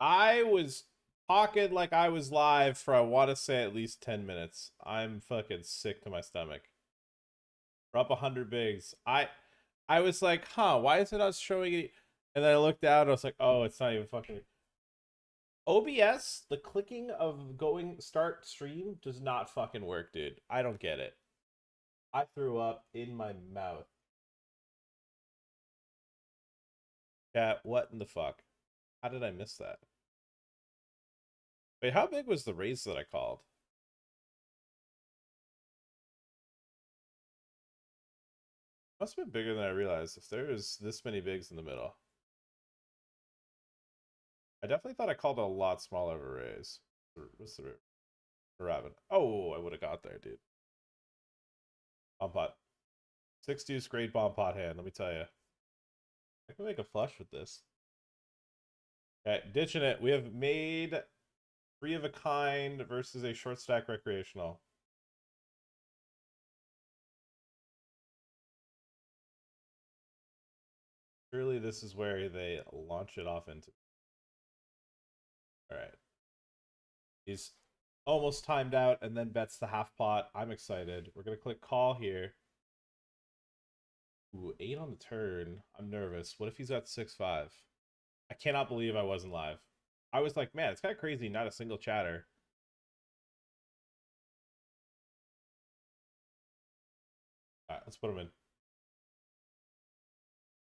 I was talking like I was live for, I want to say, at least 10 minutes. I'm fucking sick to my stomach. We're up 100 bigs. I was like, huh, why is it not showing it? And then I looked down and I was like, oh, it's not even fucking. OBS, the clicking of going start stream does not fucking work, dude. I don't get it. I threw up in my mouth. Cat, what in the fuck? How did I miss that? Wait, how big was the raise that I called? Must have been bigger than I realized if there was this many bigs in the middle. I definitely thought I called a lot smaller of a raise. What's the rabbit? Oh, I would have got there, dude. Bomb pot. 6 deuce, great bomb pot hand, let me tell you. I can make a flush with this. Okay, ditching it. We have made 3 of a kind versus a short stack recreational. Surely this is where they launch it off into. All right. He's almost timed out and then bets the half pot. I'm excited. We're going to click call here. Ooh, 8 on the turn. I'm nervous. What if he's at 6-5? I cannot believe I wasn't live. I was like, man, it's kind of crazy. Not a single chatter. All right, let's put him in.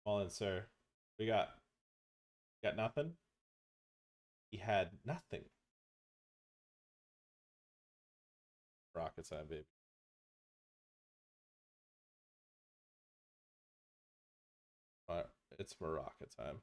All in, sir. We got nothing. He had nothing. Rocket side, baby. All right, it's Morocco time.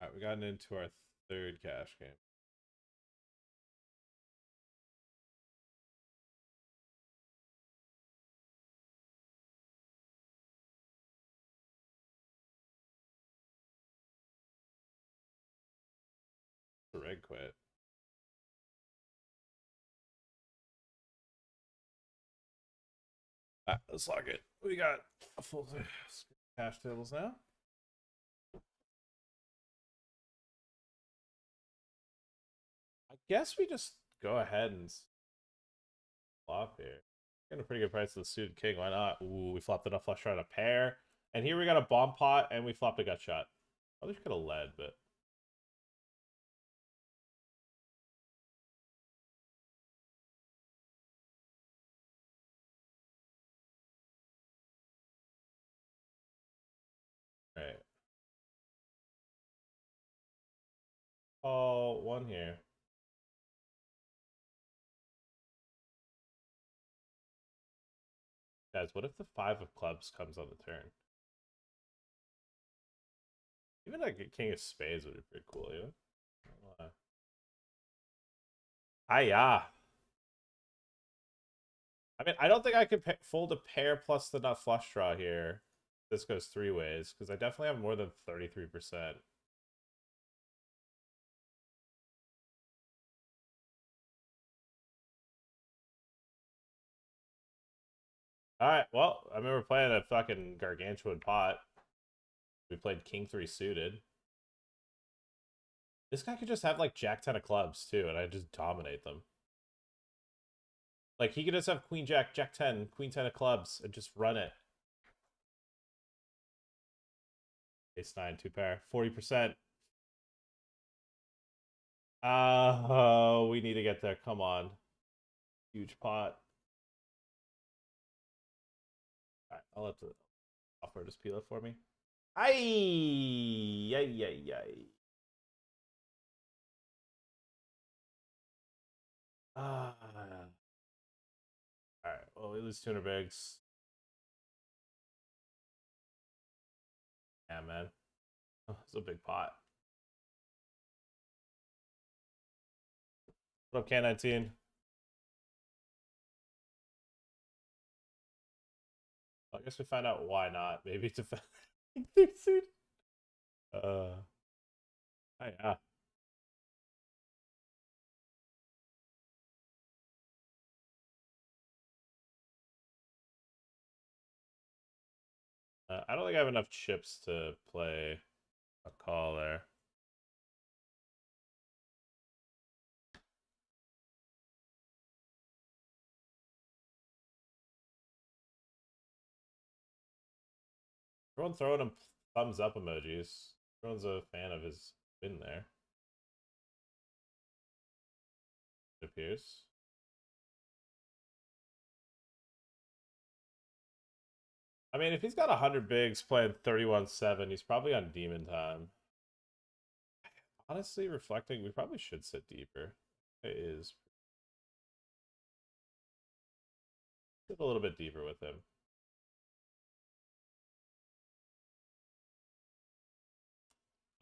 All right, we got into our 3rd cash game. The red quit. All right, let's log it. We got a full cash tables now. I guess we just go ahead and flop here. Getting a pretty good price of the suited king. Why not? Ooh, we flopped enough flush draw on a pair. And here we got a bomb pot and we flopped a gut shot. Probably could have led, but. Right. Oh, one here. Guys, what if the 5 of clubs comes on the turn? Even like a king of spades would be pretty cool, even. Hiya. I mean, I don't think I could fold a pair plus the nut flush draw here. This goes 3 ways, because I definitely have more than 33%. Alright, well, I remember playing a fucking gargantuan pot. We played king 3 suited. This guy could just have like jack 10 of clubs too, and I just dominate them. Like he could just have queen jack, jack 10, queen 10 of clubs, and just run it. Ace 9, 2 pair, 40%. Oh, we need to get there. Come on. Huge pot. Alright, I'll let the offer just peel it for me. Ay, ay, ay, ay. Alright, well, we lose 200 bigs. Yeah, man. It's a big pot. What up, K19? I guess we find out why not. Maybe to oh, yeah. I don't think I have enough chips to play a call there. Everyone throwing him thumbs up emojis. Everyone's a fan of his win there. It appears. I mean, if he's got 100 bigs playing 31-7, he's probably on demon time. Honestly, reflecting, we probably should sit deeper. It is. Sit a little bit deeper with him.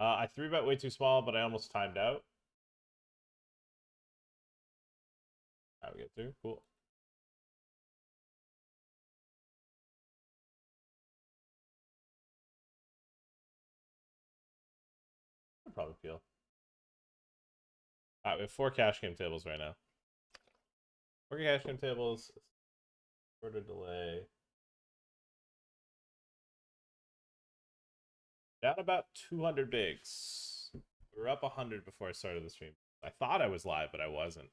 I 3-bet way too small, but I almost timed out. How we get through? Cool. I'd probably feel. Alright, we have 4 cash game tables right now. 4 cash game tables. Shorter delay. Down about 200 bigs. We were up 100 before I started the stream. I thought I was live, but I wasn't.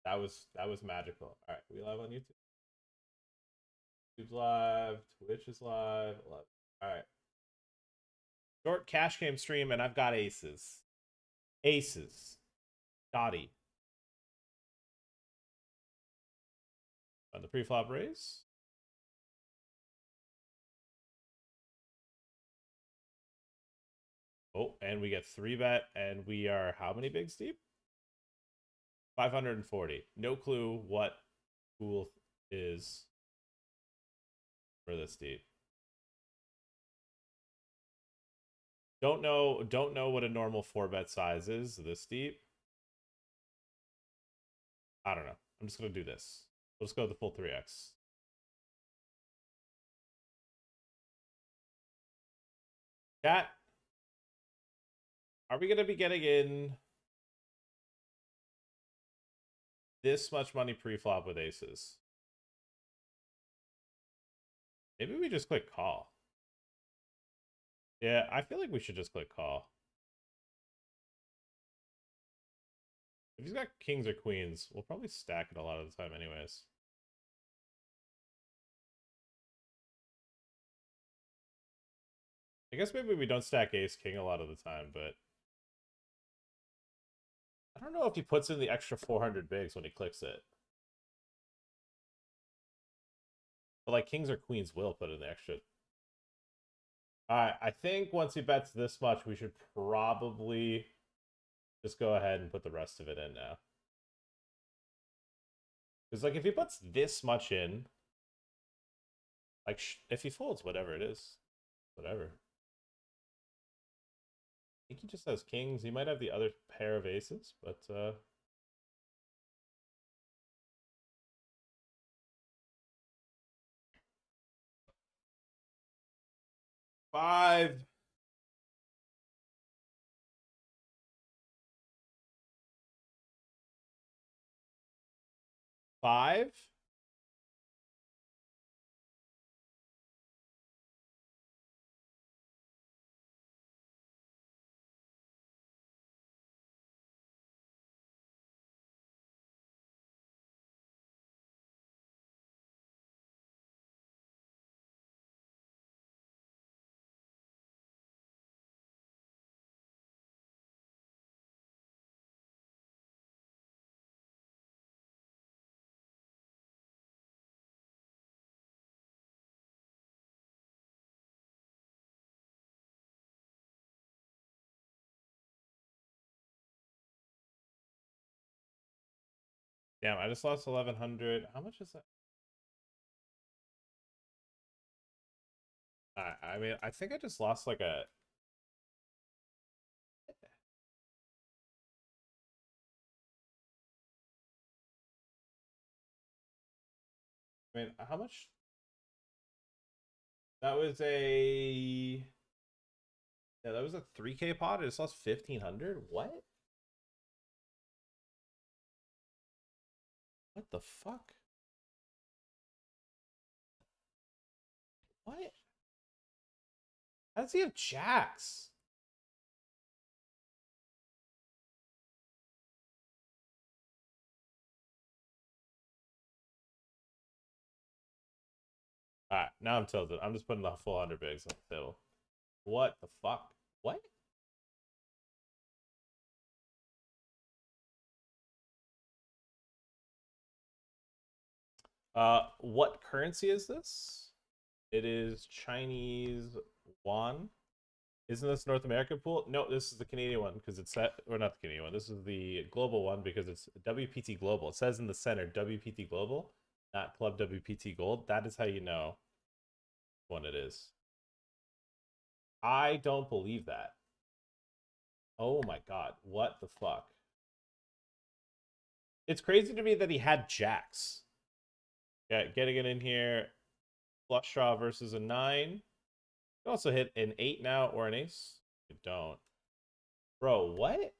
That was magical. All right, we live on YouTube. YouTube's live. Twitch is live. All right. Short cash game stream, and I've got aces. Aces. Dotty. On the pre-flop raise. Oh, and we get 3-bet, and we are how many bigs deep? 540. No clue what pool is for this deep. Don't know what a normal 4-bet size is this deep. I don't know. I'm just gonna do this. Let's go with the full 3x. Chat, are we gonna be getting in this much money pre-flop with aces? Maybe we just click call. Yeah, I feel like we should just click call. If he's got kings or queens, we'll probably stack it a lot of the time anyways. I guess maybe we don't stack ace king a lot of the time, but I don't know if he puts in the extra 400 bigs when he clicks it. But like kings or queens will put in the extra. Alright, I think once he bets this much, we should probably just go ahead and put the rest of it in now. Because like if he puts this much in, like if he folds whatever it is, whatever. I think he just has kings. He might have the other pair of aces, but 5. 5. Damn, I just lost 1100. How much is that? I mean, I think I just lost like a I mean, how much? That was a yeah, that was a 3K pot. It just lost 1,500. What? What the fuck? What? How does he have jacks? All right, now I'm tilted. I'm just putting the full 100 bigs on the table. What the fuck? What? What currency is this? It is Chinese yuan. Isn't this North American pool? No, this is the Canadian one because it's set, or not the Canadian one. This is the global one because it's WPT Global. It says in the center WPT Global, not Club WPT Gold. That is how you know what it is. I don't believe that. Oh my god, what the fuck? It's crazy to me that he had jacks. Yeah, getting it in here. Flush draw versus a 9. You also hit an 8 now or an ace. You don't. Bro, what?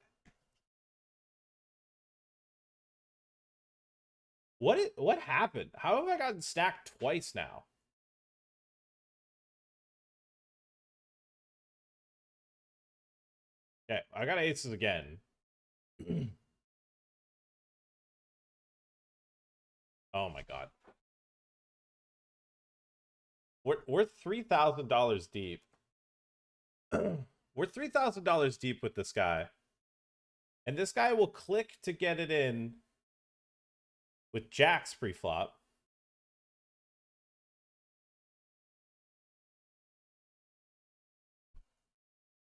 What happened? How have I gotten stacked twice now? Okay, I got aces again. Oh my god. We're $3,000 deep. We're $3,000 deep with this guy. And this guy will click to get it in with jacks pre-flop.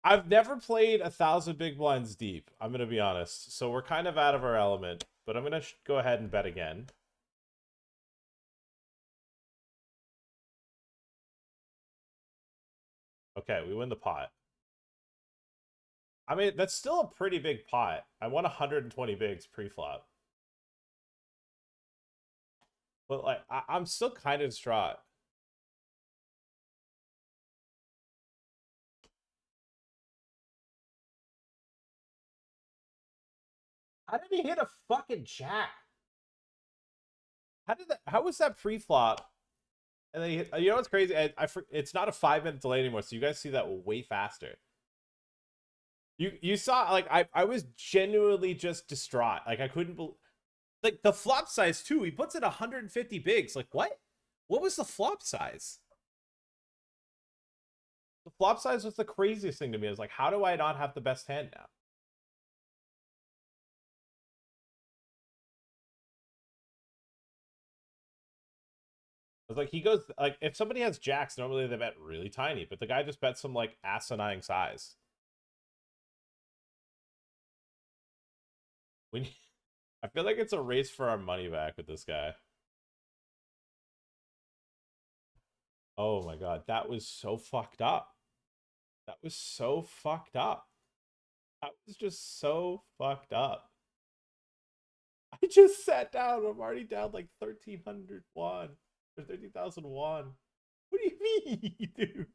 I've never played 1,000 big blinds deep. I'm going to be honest. So we're kind of out of our element. But I'm going to go ahead and bet again. Okay, we win the pot. I mean, that's still a pretty big pot. I won 120 bigs pre-flop. But, like, I'm still kind of distraught. How did he hit a fucking jack? How was that pre-flop? And then you know what's crazy? It's not a 5-minute delay anymore, so you guys see that way faster. You saw, like, I was genuinely just distraught. Like, I couldn't believe, like, the flop size too. He puts in 150 bigs. Like, what was the flop size? The flop size was the craziest thing to me. I was like, how do I not have the best hand now? I was like, he goes, like, if somebody has jacks, normally they bet really tiny, but the guy just bet some, like, asinine size. We I feel like it's a race for our money back with this guy. Oh my god, that was so fucked up. That was so fucked up. That was just so fucked up. I just sat down. I'm already down like 1,300 won or 30,000 won. What do you mean, dude?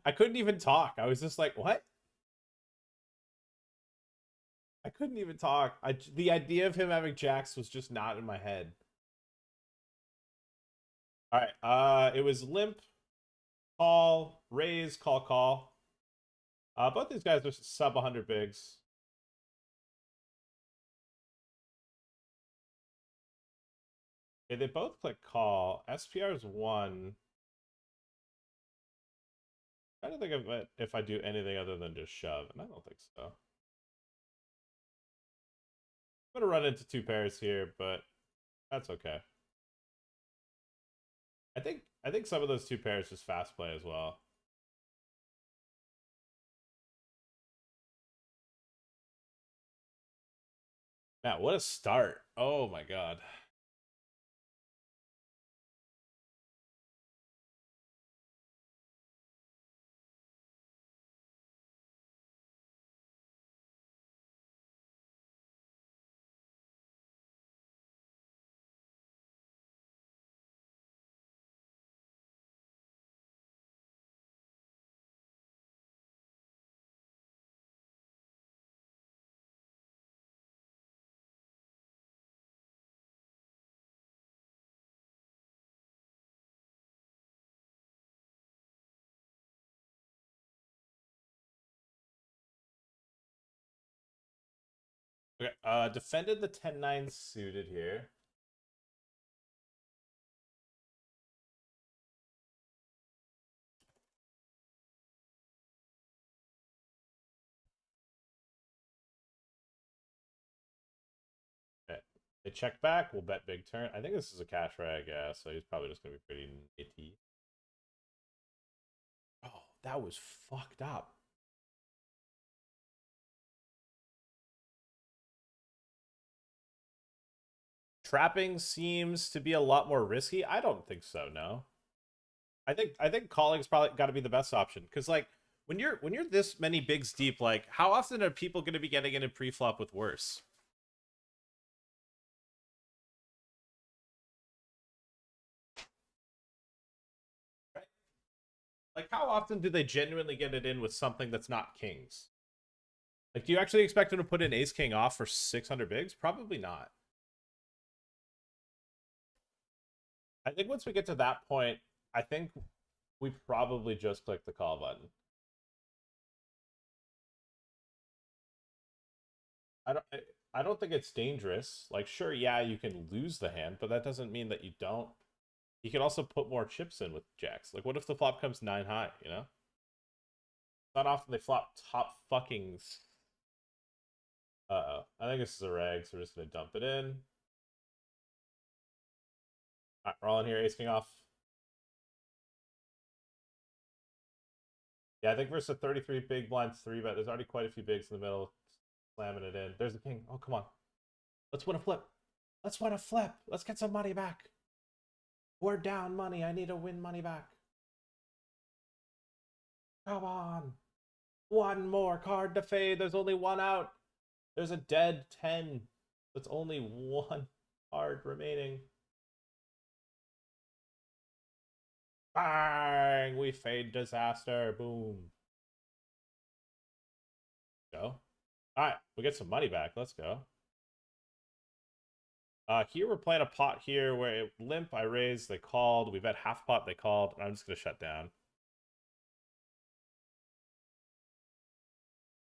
I couldn't even talk. I was just like, what? I couldn't even talk. The idea of him having jacks was just not in my head. All right. It was limp, call, raise, call, call. Both these guys are sub 100 bigs. Okay, they both click call. SPR's 1. I don't think if I do anything other than just shove, and I don't think so. I'm gonna run into 2 pairs here, but that's okay. I think some of those 2 pairs just fast play as well. Matt, what a start. Oh my god. Okay, defended the 10-9 suited here. Okay. They check back, we'll bet big turn. I think this is a cash rag, yeah, so he's probably just gonna be pretty nitty. Oh, that was fucked up. Trapping seems to be a lot more risky. I don't think so, no. I think calling's probably got to be the best option because like when you're this many bigs deep, like how often are people going to be getting in a pre-flop with worse? Right? Like how often do they genuinely get it in with something that's not kings? Like, do you actually expect them to put an ace king off for 600 bigs? Probably not. I think once we get to that point, I think we probably just click the call button. I don't. I don't think it's dangerous. Like, sure, yeah, you can lose the hand, but that doesn't mean that you don't. You can also put more chips in with jacks. Like, what if the flop comes 9 high? You know, not often they flop top fucking. Uh-oh. I think this is a rag, so we're just gonna dump it in. All right, we're all in here. Ace king off. Yeah, I think versus a 33 big blind 3-bet, there's already quite a few bigs in the middle. Slamming it in. There's the king. Oh, come on. Let's win a flip. Let's win a flip. Let's get some money back. We're down money. I need to win money back. Come on. One more card to fade. There's only one out. There's a dead 10. That's only one card remaining. Bang! We fade disaster. Boom. Go. Alright, we get some money back. Let's go. Here we're playing a pot here where it limp, I raised, they called. We bet half pot, they called, and I'm just gonna shut down.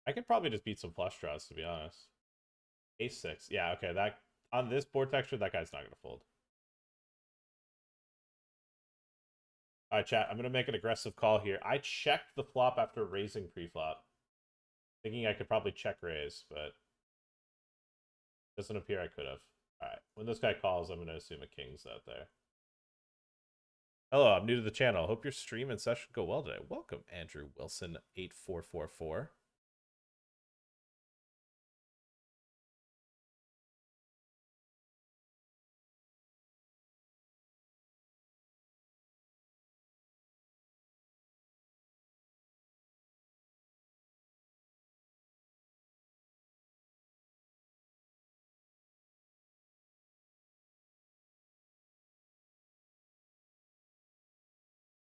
I could probably just beat some flush draws, to be honest. Ace 6. Yeah, okay, that on this board texture, that guy's not gonna fold. Alright, chat, I'm gonna make an aggressive call here. I checked the flop after raising pre-flop, thinking I could probably check raise, but doesn't appear I could have. Alright, when this guy calls, I'm gonna assume a king's out there. Hello, I'm new to the channel. Hope your stream and session go well today. Welcome, Andrew Wilson 8444.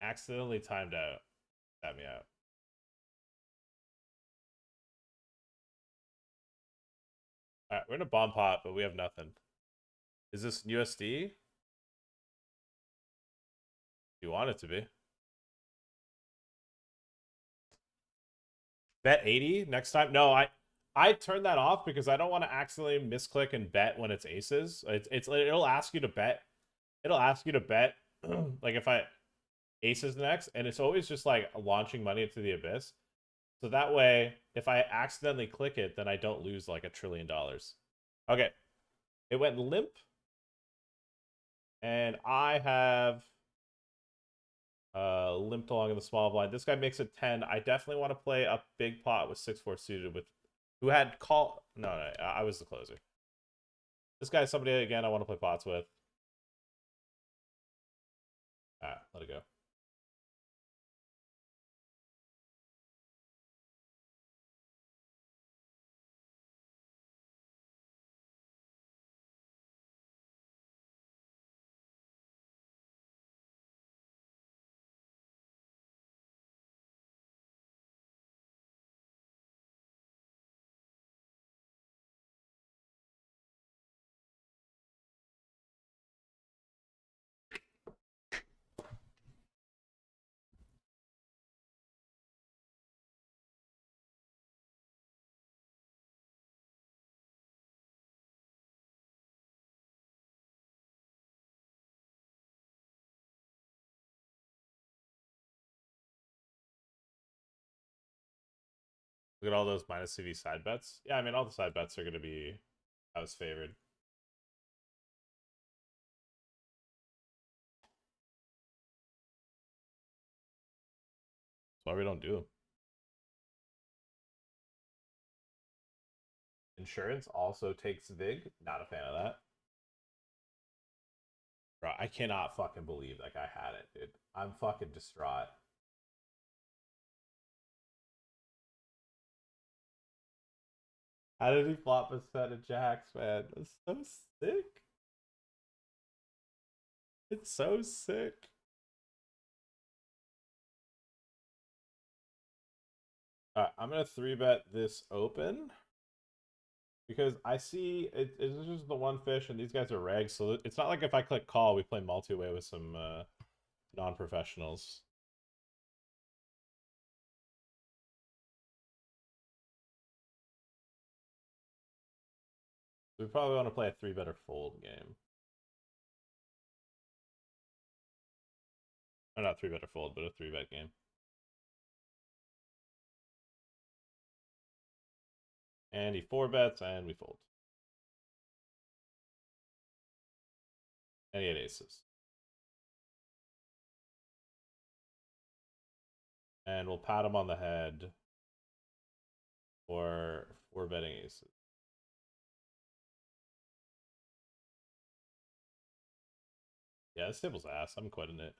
Accidentally timed out. Got me out. Alright, we're in a bomb pot, but we have nothing. Is this USD? You want it to be. Bet 80 next time? No, I turned that off because I don't want to accidentally misclick and bet when it's aces. It'll ask you to bet. It'll ask you to bet like if I aces next, and it's always just like launching money into the abyss. So that way, if I accidentally click it, then I don't lose like $1 trillion. Okay. It went limp. And I have limped along in the small blind. This guy makes it 10. I definitely want to play a big pot with 6-4 suited with who had call. No, I was the closer. This guy's somebody again I want to play pots with. Let it go. Look at all those minus CV side bets. Yeah, I mean, all the side bets are going to be house favored. That's why we don't do them. Insurance also takes VIG. Not a fan of that. Bro, I cannot fucking believe that guy had it, dude. I'm fucking distraught. How did he flop a set of jacks, man? That's so sick. It's so sick. Alright, I'm gonna 3-bet this open. Because I see it's just the one fish and these guys are regs, so it's not like if I click call, we play multi-way with some non-professionals. We probably want to play a 3-bet or fold game. Or not 3-bet or fold, but a 3-bet game. And he 4-bets, and we fold. And he had aces. And we'll pat him on the head for 4-betting aces. Yeah, this table's ass. I'm quitting it.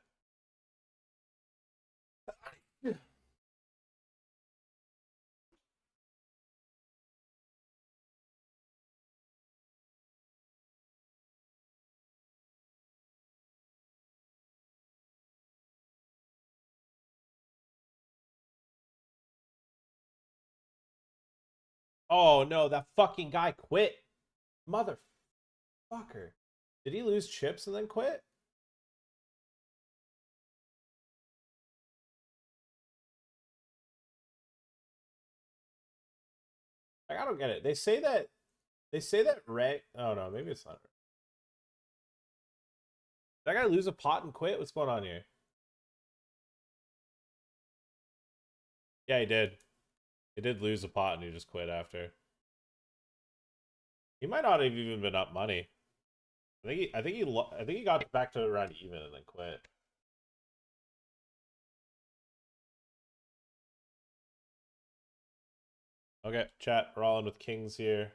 Oh no, that fucking guy quit. Motherfucker. Did he lose chips and then quit? Like, I don't get it. They say that Ray. Oh no, maybe it's not. That guy lose a pot and quit? What's going on here? Yeah, he did. He did lose a pot and he just quit after. He might not have even been up money. I think he got back to around even and then quit. Okay, chat. We're all in with kings here.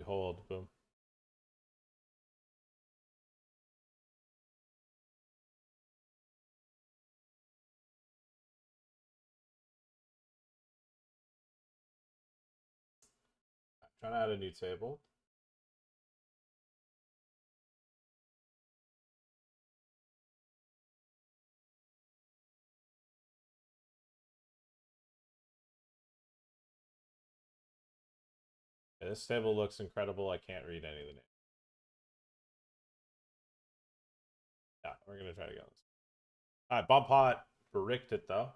Hold. Boom. Trying to add a new table. Okay, this table looks incredible. I can't read any of the names. Yeah, we're gonna try to get this. Alright, bump pot. Bricked it though.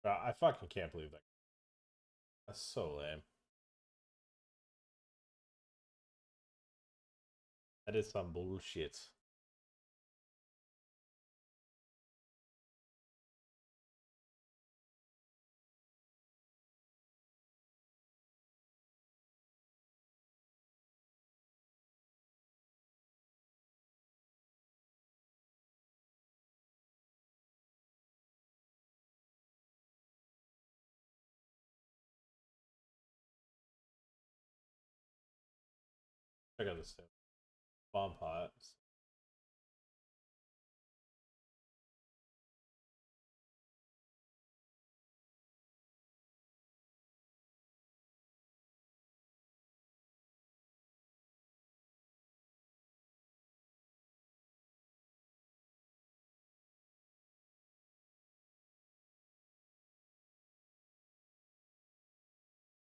I fucking can't believe that. That's so lame. That is some bullshit. Check out this thing. Bomb pots.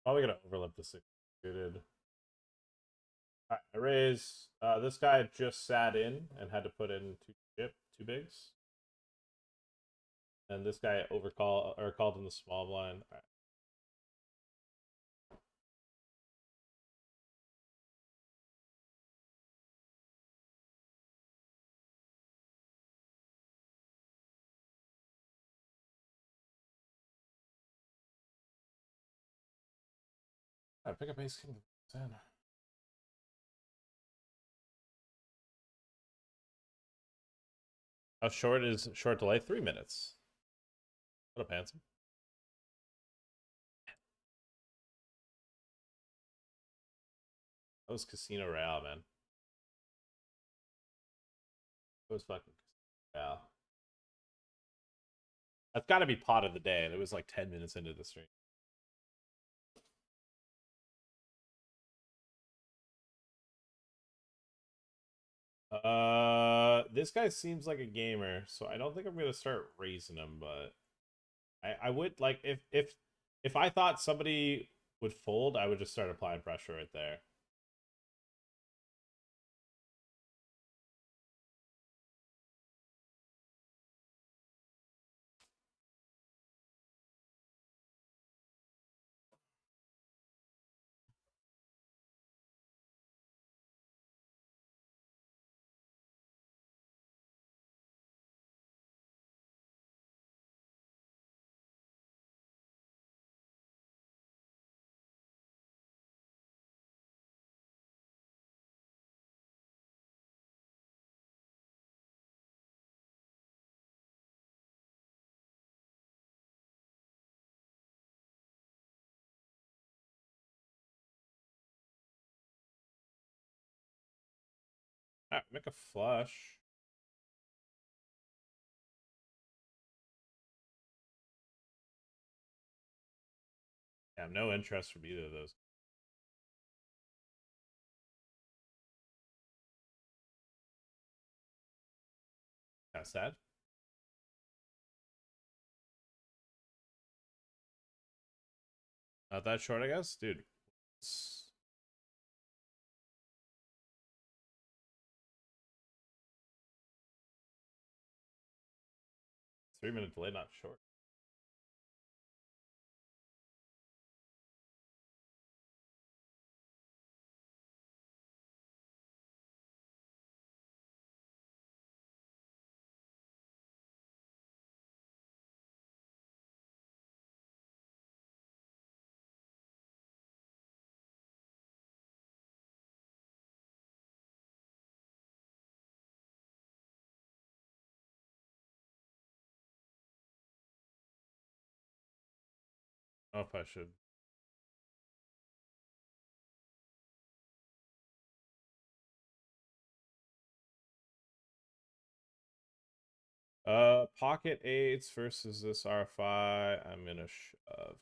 Probably gonna overlap the six suited. Alright, I raise. This guy just sat in and had to put in two bigs. And this guy overcall or called in the small blind. All right. All right, pick up ace king 10. How short is short delay? 3 minutes. What up, handsome? That was Casino Royale, man. That was fucking Casino Royale. That's got to be pot of the day, and it was like 10 minutes into the stream. This guy seems like a gamer, so I don't think I'm gonna start raising him, but I would like if I thought somebody would fold, I would just start applying pressure right there. Alright, make a flush. I have no interest from either of those. Kind of sad. Not that short, I guess, dude. It's 3 minute delay, not short. I don't know if I should. Pocket eights versus this RFI. I'm gonna shove.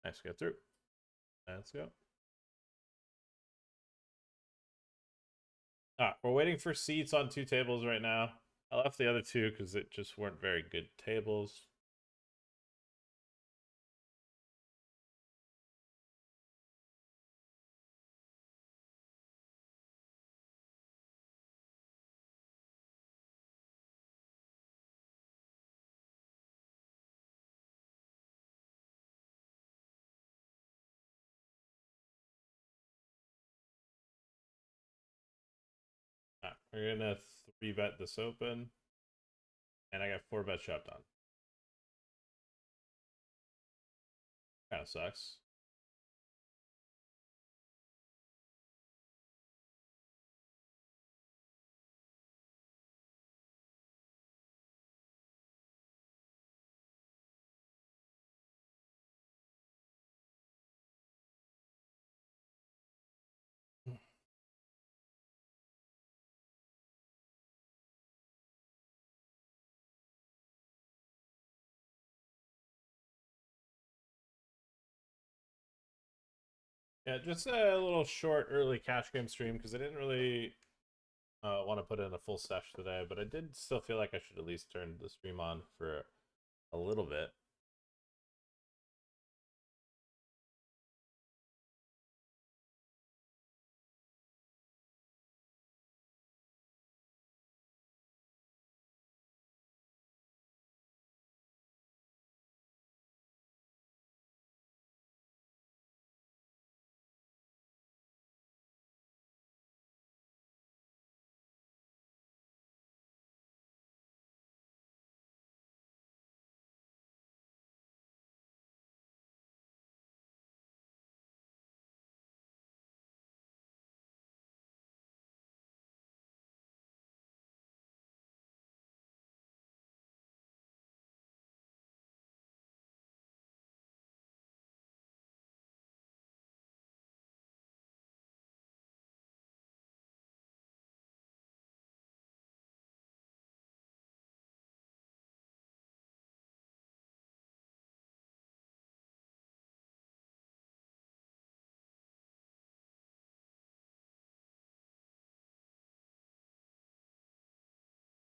Nice, get through. Let's go. We're waiting for seats on 2 tables right now. I left the other 2 because it just weren't very good tables. We're gonna 3-bet this open. And I got 4-bet shoved on. Kind of sucks. Yeah, just a little short early cash game stream because I didn't really want to put in a full sesh today, but I did still feel like I should at least turn the stream on for a little bit.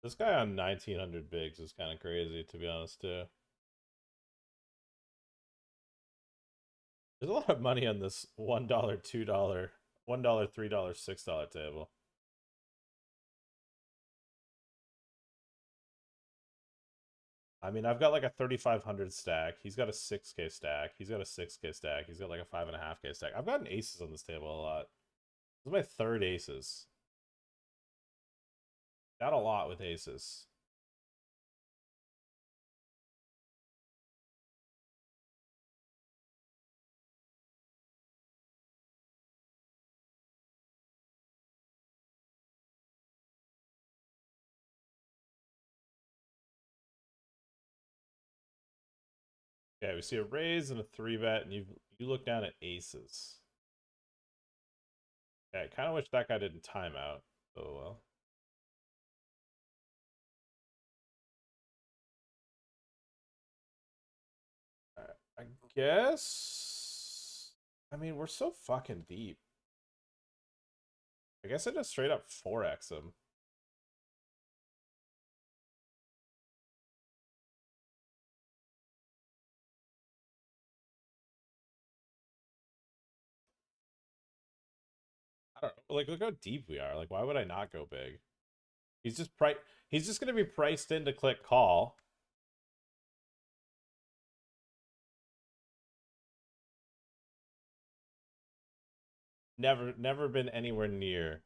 This guy on 1900 bigs is kind of crazy, to be honest, too. There's a lot of money on this $1, $2, $1, $3, $6 table. I mean, I've got like a 3,500 stack. He's got a 6K stack. He's got a 6K stack. He's got like a 5.5K stack. I've gotten aces on this table a lot. This is my third aces. Got a lot with aces. Okay, we see a raise and a 3-bet, and you look down at aces. Okay, I kind of wish that guy didn't time out. Oh well. Alright, I guess. I mean, we're so fucking deep. I guess I just straight up 4x him. I don't know. Like, look how deep we are. Like, why would I not go big? He's just He's just gonna be priced in to click call. Never been anywhere near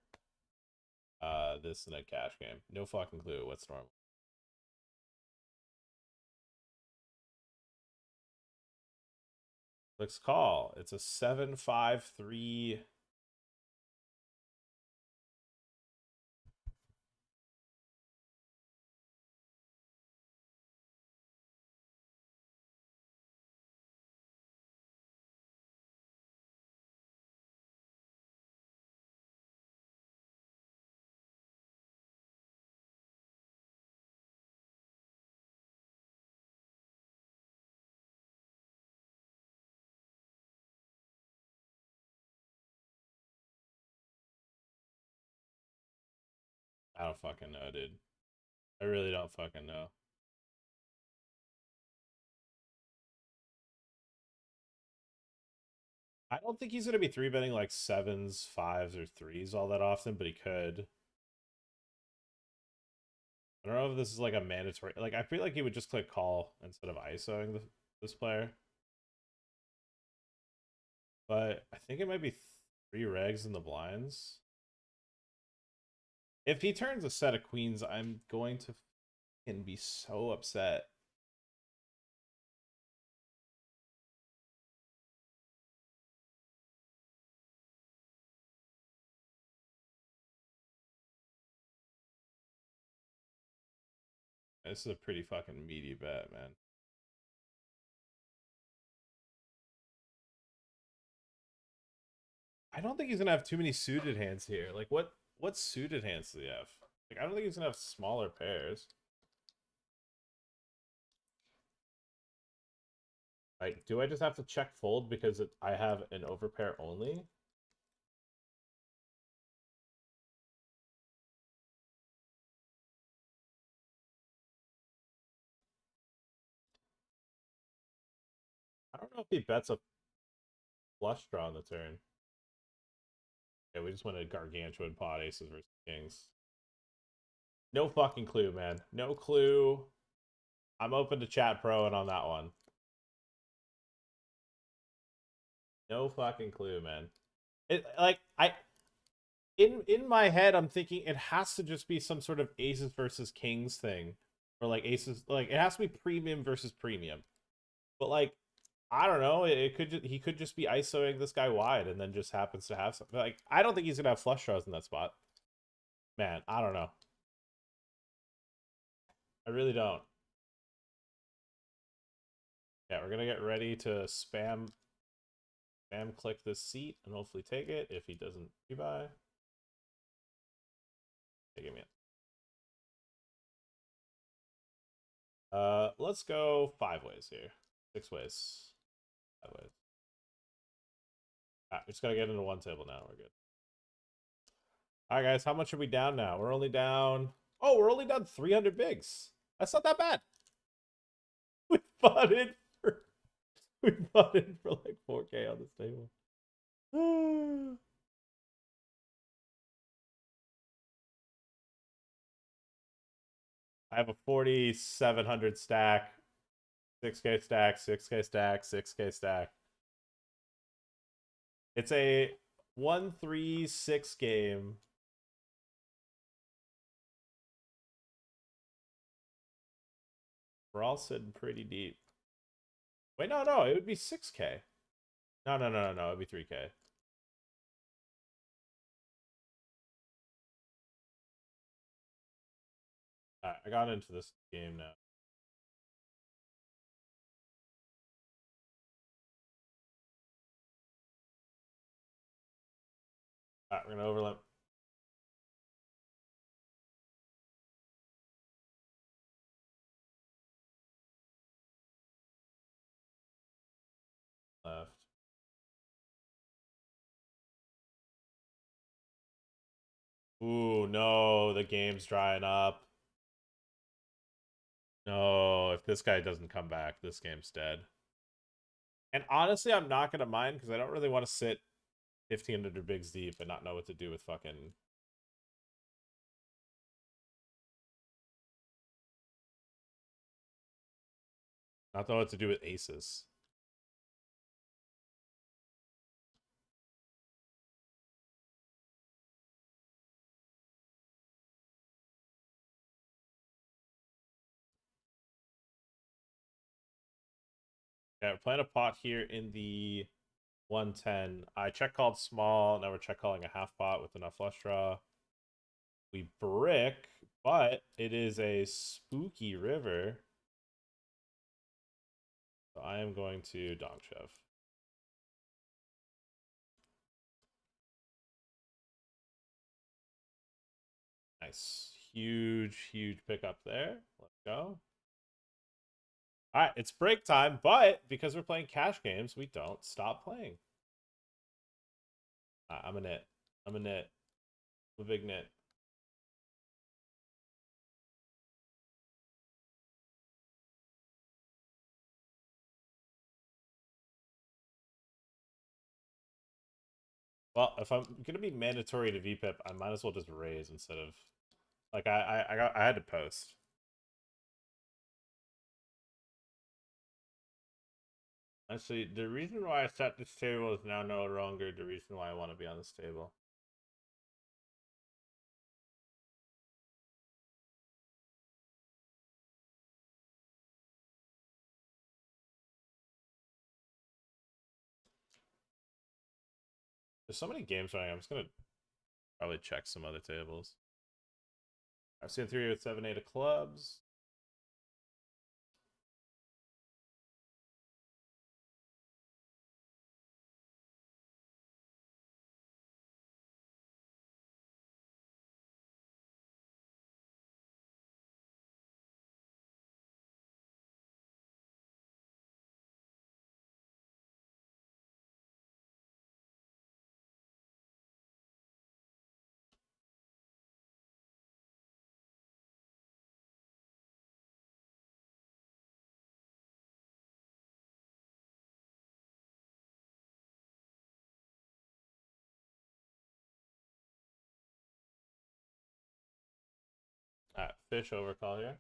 this in a cash game. No fucking clue what's normal. Clicks call. It's a 7-5-3. I don't fucking know, dude. I really don't fucking know. I don't think he's gonna be 3-betting like 7s, 5s, or 3s all that often, but he could. I don't know if this is like a mandatory. Like, I feel like he would just click call instead of ISOing this player. But I think it might be 3 regs in the blinds. If he turns a set of queens, I'm going to fucking be so upset. This is a pretty fucking meaty bet, man. I don't think he's gonna have too many suited hands here. Like, what suited hands do he have? Like, I don't think he's gonna have smaller pairs. Like, do I just have to check fold because I have an overpair only? I don't know if he bets a flush draw on the turn. Yeah, we just went a gargantuan pot aces versus kings. No fucking clue, man. No clue. I'm open to chat pro and on that one. No fucking clue, man. It like I in my head I'm thinking it has to just be some sort of aces versus kings thing. Or like aces like it has to be premium versus premium. But like I don't know, it could he could just be ISOing this guy wide and then just happens to have something. Like I don't think he's gonna have flush draws in that spot. Man, I don't know. I really don't. Yeah, we're gonna get ready to spam click this seat and hopefully take it. If he doesn't rebuy, take him in. Let's go 5 ways here. 6 ways. 5 ways. We just gotta get into one table now. We're good. All right, guys. How much are we down now? We're only down. Oh, we're only down 300 bigs. That's not that bad. We bought in for. We bought in for like 4K on this table. I have a 4,700 stack, 6K stack, 6K stack, 6K stack. It's a 1-3-6 game. We're all sitting pretty deep. Wait, no, it would be 6K. No, it'd be 3K. All right, I got into this game now. All right, we're gonna overlap. Left. Ooh, no, the game's drying up. No, if this guy doesn't come back, this game's dead. And honestly, I'm not gonna mind because I don't really want to sit 1,500 bigs deep and not know what to do with fucking. Not know what to do with aces. Yeah, we're playing a pot here in the 110. I check called small. Now we're check calling a half pot with enough flush draw. We brick, but it is a spooky river. So I am going to donk shove. Nice. Huge pickup there. Let's go. All right, it's break time, but because we're playing cash games, we don't stop playing. I'm a nit. I'm a nit. I'm a big nit. Well, if I'm gonna be mandatory to VPIP, I might as well just raise instead of like I had to post. Actually, the reason why I set this table is now no longer the reason why I want to be on this table. There's so many games running. I'm just gonna probably check some other tables. I've seen 3 with 7, 8 of clubs. Alright, fish overcall here.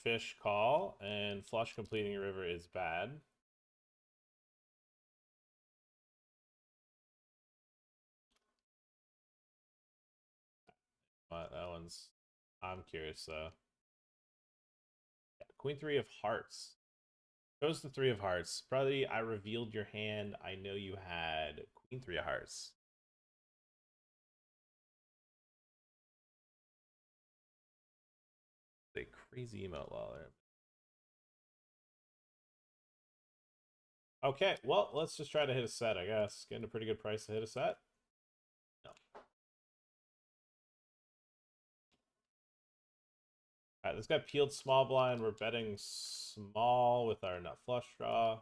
Fish call, and flush completing a river is bad. But that one's... I'm curious, though. Yeah, Queen 3 of hearts. Goes the 3 of hearts. Brother, I revealed your hand. I know you had Queen 3 of hearts. A crazy emote Lawler. Okay, well, let's just try to hit a set, I guess. Getting a pretty good price to hit a set. No. Alright, this guy peeled small blind. We're betting small with our nut flush draw.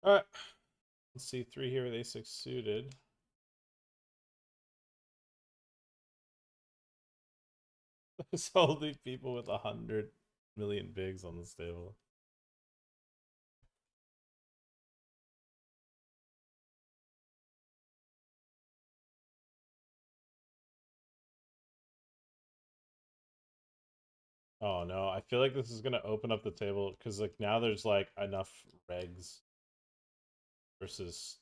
Alright. Let's see, 3 here with a6 suited. There's only people with 100 million bigs on this table. Oh no, I feel like this is gonna open up the table because like now there's like enough regs versus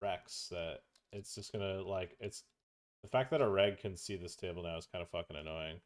Rex that it's just gonna like it's the fact that a reg can see this table now is kind of fucking annoying.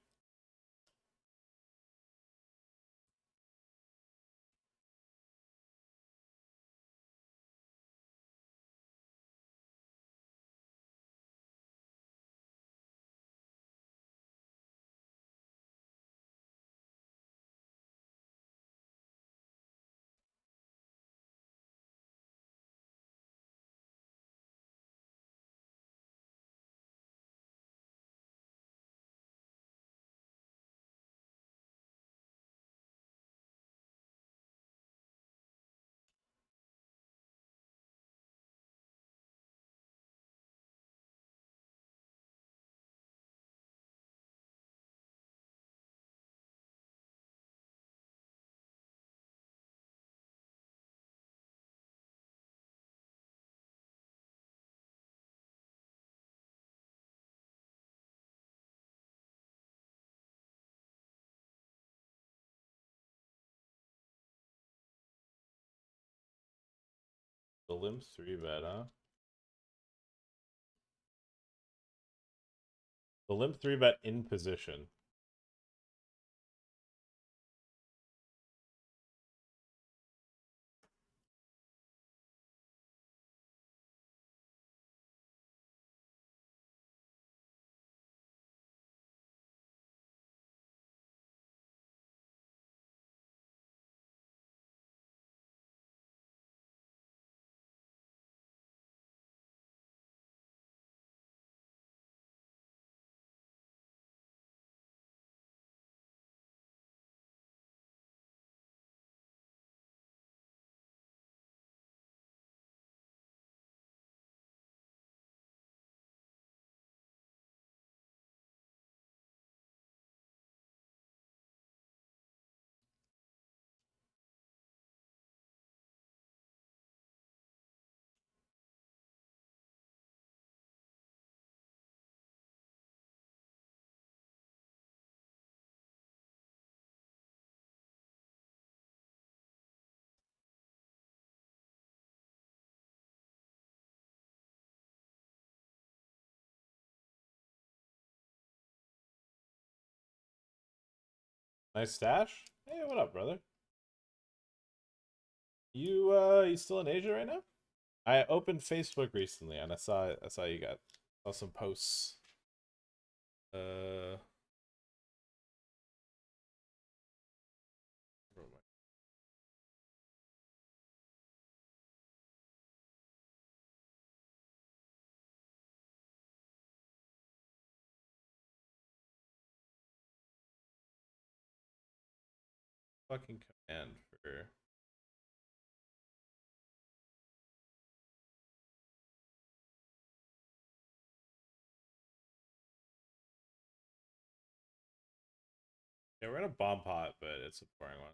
The limb 3-bet, huh? The limb 3-bet in position. Nice stash. Hey, what up, brother? You still in Asia right now? I opened Facebook recently and I saw you got saw some posts. Uh where am I? Fucking command for yeah, we're in a bomb pot, but it's a boring one.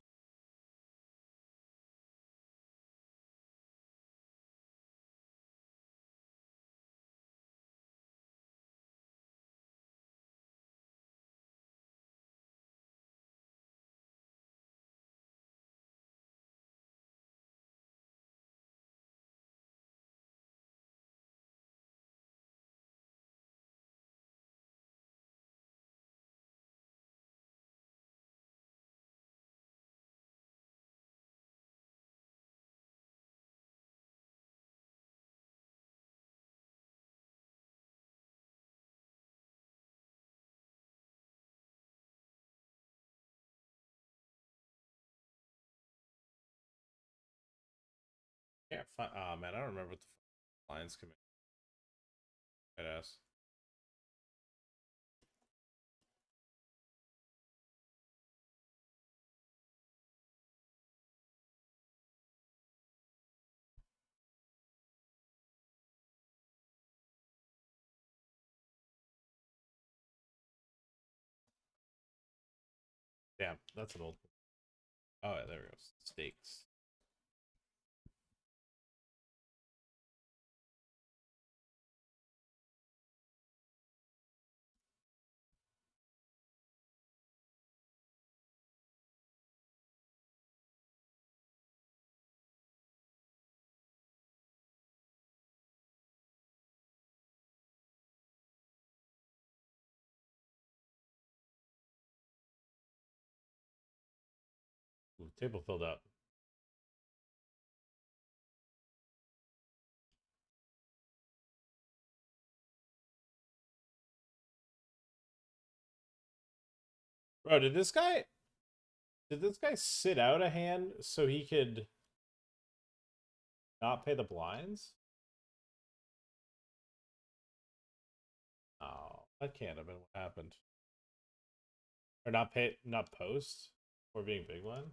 Yeah, fine. Oh man, I don't remember what the lines command. Badass. Damn, that's an old. Oh yeah, there we go. Stakes. Table filled up. Bro, did this guy sit out a hand so he could not pay the blinds? Oh, that can't have been what happened. Or not post or being big blind.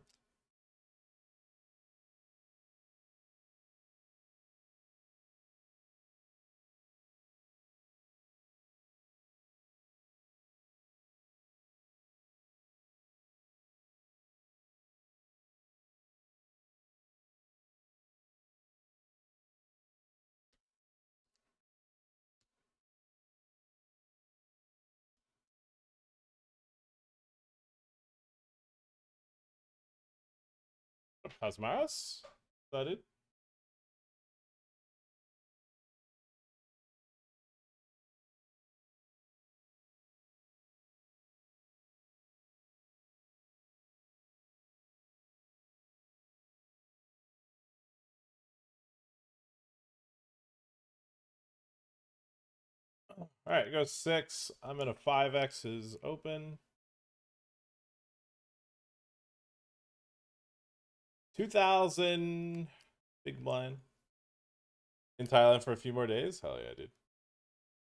Cosmaros? Is that it? All right, go 6. I'm in a 5x is open. 2,000 big blind. In Thailand for a few more days? Hell yeah, dude.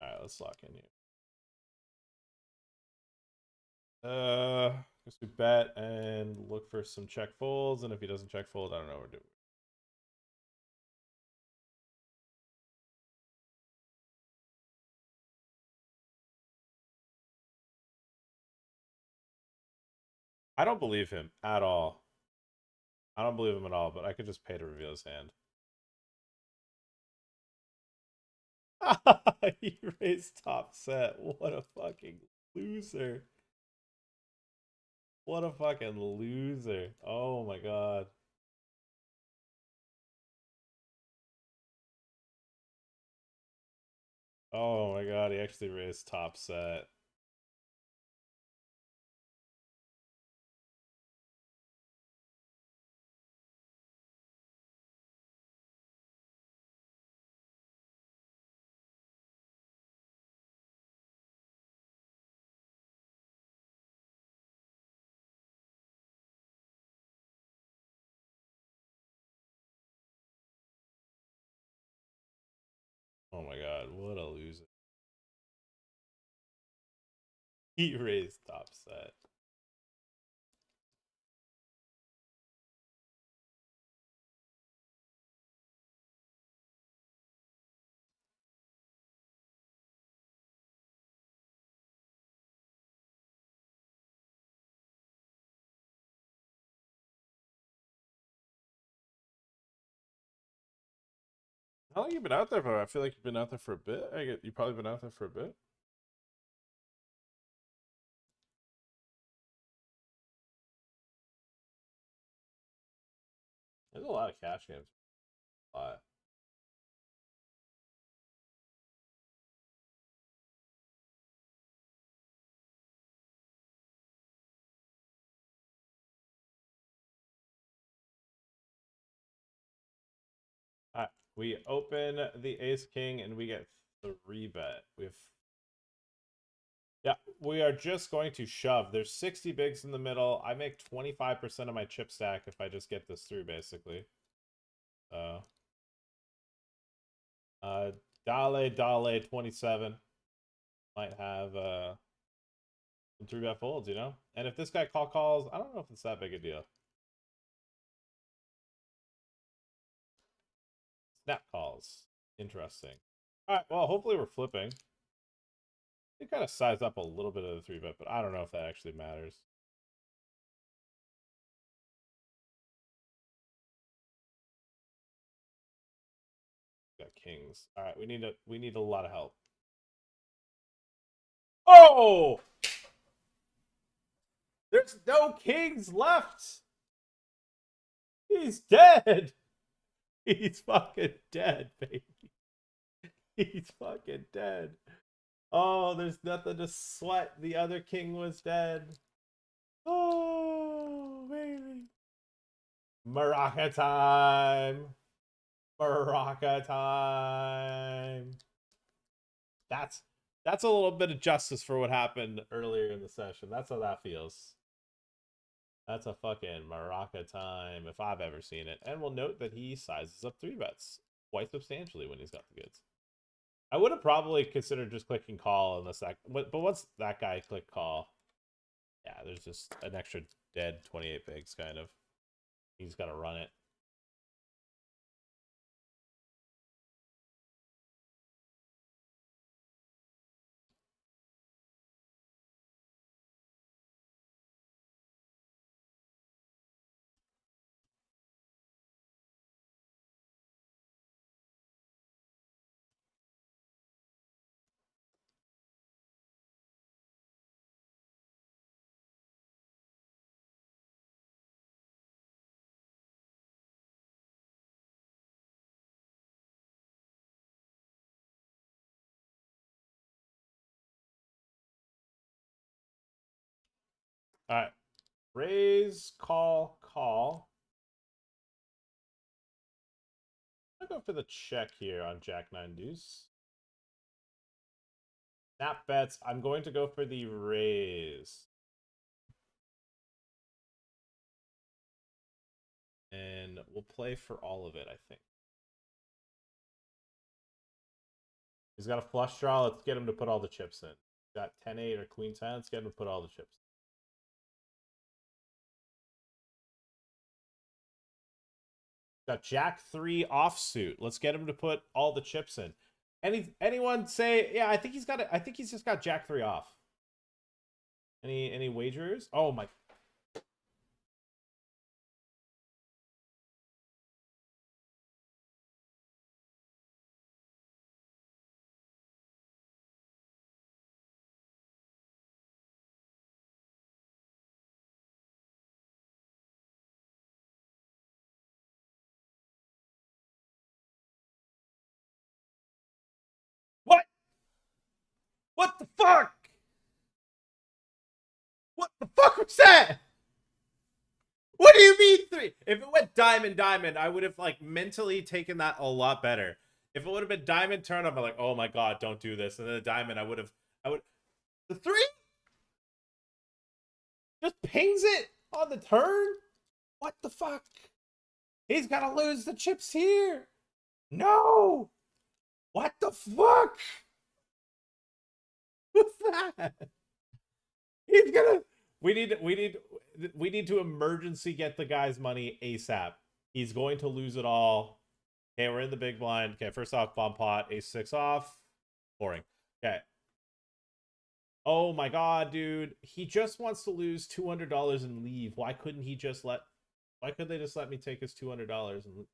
All right, let's lock in here. Guess we bet and look for some check folds, and if he doesn't check fold, I don't know what we're doing. I don't believe him at all. I don't believe him at all, but I could just pay to reveal his hand. He raised top set. What a fucking loser. What a fucking loser. Oh my god. Oh my god, he actually raised top set. Oh my god, what a loser. He raised top set. How long you been out there for? I feel like you've been out there for a bit. You've probably been out there for a bit. There's a lot of cash games. A lot. Alright, we open the ace king and we get 3 bet. Yeah, we are just going to shove. There's 60 bigs in the middle. I make 25% of my chip stack if I just get this through, basically. Dale 27 might have some 3-bet folds, you know? And if this guy calls, I don't know if it's that big a deal. Snap calls. Interesting. All right, well, hopefully we're flipping. They kind of size up a little bit of the 3-bet, but I don't know if that actually matters. Got kings. All right, we need a lot of help. Oh! There's no kings left. He's dead. He's fucking dead, baby. He's fucking dead. Oh, there's nothing to sweat. The other king was dead. Oh, baby. Maraca time. Maraca time. That's a little bit of justice for what happened earlier in the session. That's how that feels. That's a fucking Maraca time if I've ever seen it. And we'll note that he sizes up 3-bets quite substantially when he's got the goods. I would have probably considered just clicking call unless that, but once that guy clicked call, yeah, there's just an extra dead 28 bigs kind of. He's got to run it. All right. Raise, call, call. I'll go for the check here on Jack 9 deuce. Snap bets. I'm going to go for the raise. And we'll play for all of it, I think. He's got a flush draw. Let's get him to put all the chips in. He's got 10-8 or queen 10. Let's get him to put all the chips in. Got Jack 3 offsuit. Let's get him to put all the chips in. Anyone say, yeah, I think he's got it. I think he's just got Jack 3 off. Any wagers? Oh my. What? What the fuck? What the fuck was that? What do you mean 3? If it went diamond, diamond, I would have like mentally taken that a lot better. If it would have been diamond turn, I'm like, oh my god, don't do this. And then the diamond, I would. The 3 just pings it on the turn. What the fuck? He's gotta lose the chips here. No. What the fuck? What's that? He's gonna. We need to emergency get the guy's money ASAP. He's going to lose it all. Okay, we're in the big blind. Okay, first off, bomb pot, ace-6 off. Boring. Okay. Oh my god, dude. He just wants to lose $200 and leave. Why couldn't they just let me take his $200 and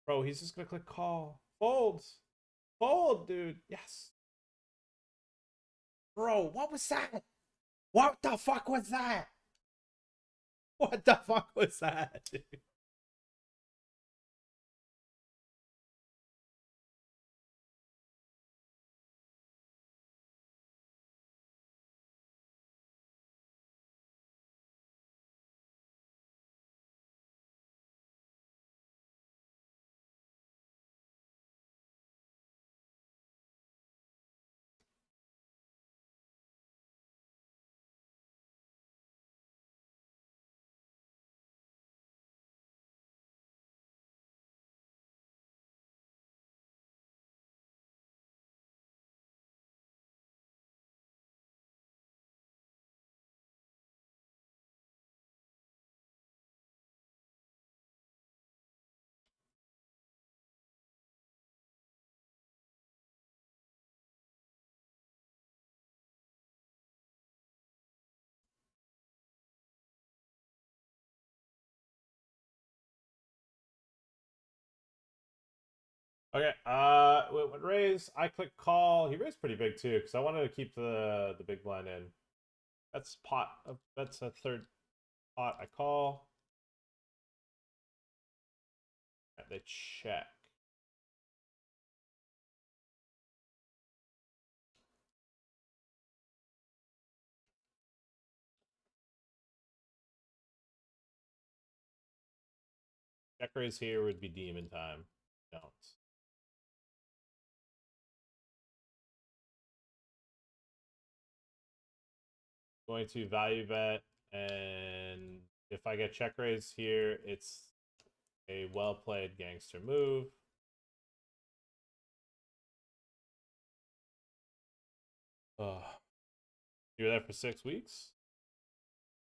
Bro, he's just gonna click call. Fold. Fold, dude. Yes. Bro, what was that? What the fuck was that? What the fuck was that, dude? Okay, what raise? I click call. He raised pretty big too, because I wanted to keep the big blind in. That's pot. That's a third pot. I call. They check. Check raise here would be demon time. Don't. Going to value bet, and if I get check raise here, it's a well played gangster move. You were there for 6 weeks?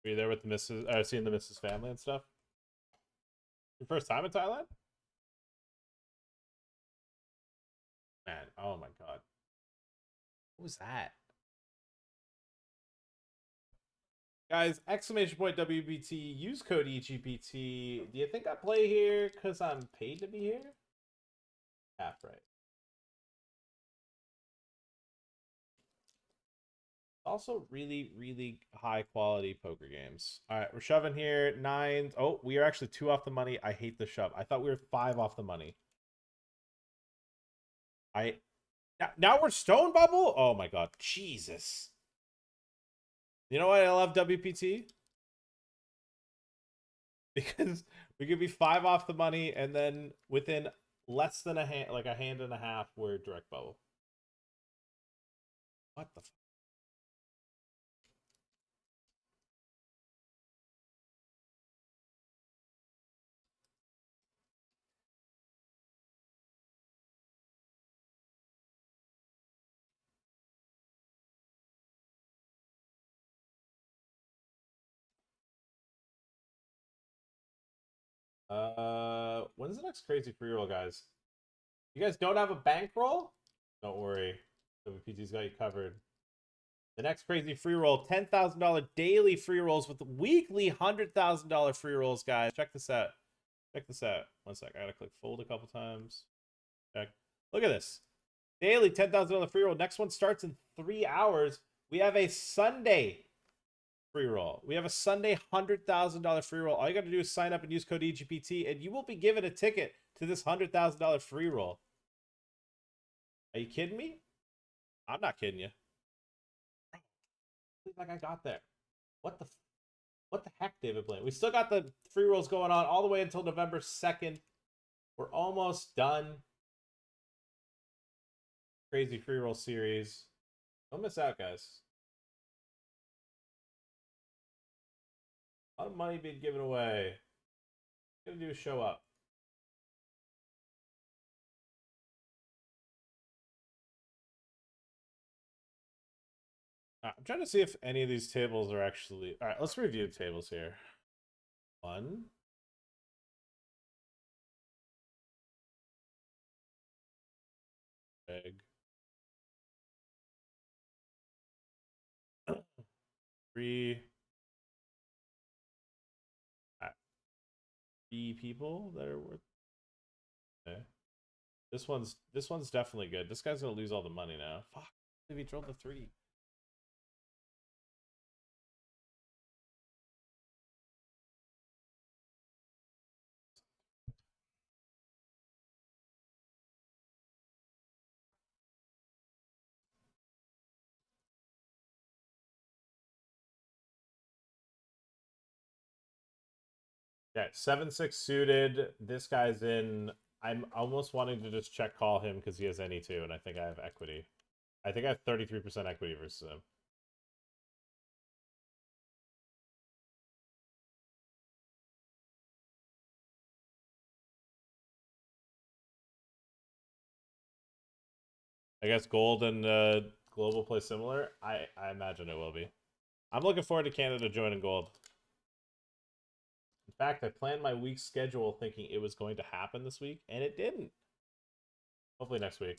Were you there with the missus, seeing the missus family and stuff? Your first time in Thailand? Man, oh my god. What was that? Guys, exclamation point WPT, use code EGPT. Do you think I play here because I'm paid to be here? Half right. Also really, really high quality poker games. All right, we're shoving here. 9. Oh, we are actually 2 off the money. I hate the shove. I thought we were 5 off the money. Now we're stone bubble? Oh my god. Jesus. You know why I love WPT? Because we could be 5 off the money, and then within less than a hand, like a hand and a half, we're direct bubble. What the when's the next crazy free roll, guys? You guys don't have a bankroll? Don't worry. WPT's got you covered. The next crazy free roll, $10,000 daily free rolls with weekly $100,000 free rolls, guys. Check this out. Check this out. 1 sec. I gotta click fold a couple times. Check. Look at this. Daily $10,000 free roll. Next one starts in 3 hours. We have a Sunday free roll. We have a Sunday $100,000 free roll. All you got to do is sign up and use code EGPT, and you will be given a ticket to this $100,000 free roll. Are you kidding me? I'm not kidding you. Like I got there. What the heck, David Blaine? We still got the free rolls going on all the way until November 2nd. We're almost done. Crazy free roll series. Don't miss out, guys. A lot of money being given away. What gonna do is show up. I'm trying to see if any of these tables are actually... All right, let's review the tables here. 1. Egg. 3. 3 people that are worth... Okay. This one's definitely good. This guy's gonna lose all the money now. Fuck. If he rolled the 3. Yeah, 7-6 suited. This guy's in. I'm almost wanting to just check call him because he has any too, and I think I have equity. I think I have 33% equity versus him. I guess gold and global play similar. I imagine it will be. I'm looking forward to Canada joining gold. In fact, I planned my week schedule thinking it was going to happen this week, and it didn't. Hopefully next week.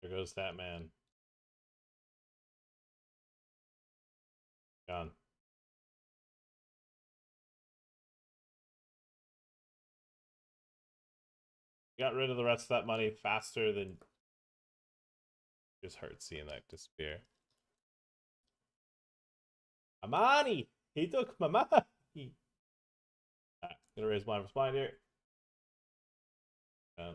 There goes that man. Gone. Got rid of the rest of that money faster than... Just hurts seeing that disappear. My money. He took my money. Alright, gonna raise blind for blind here. Oh, nice.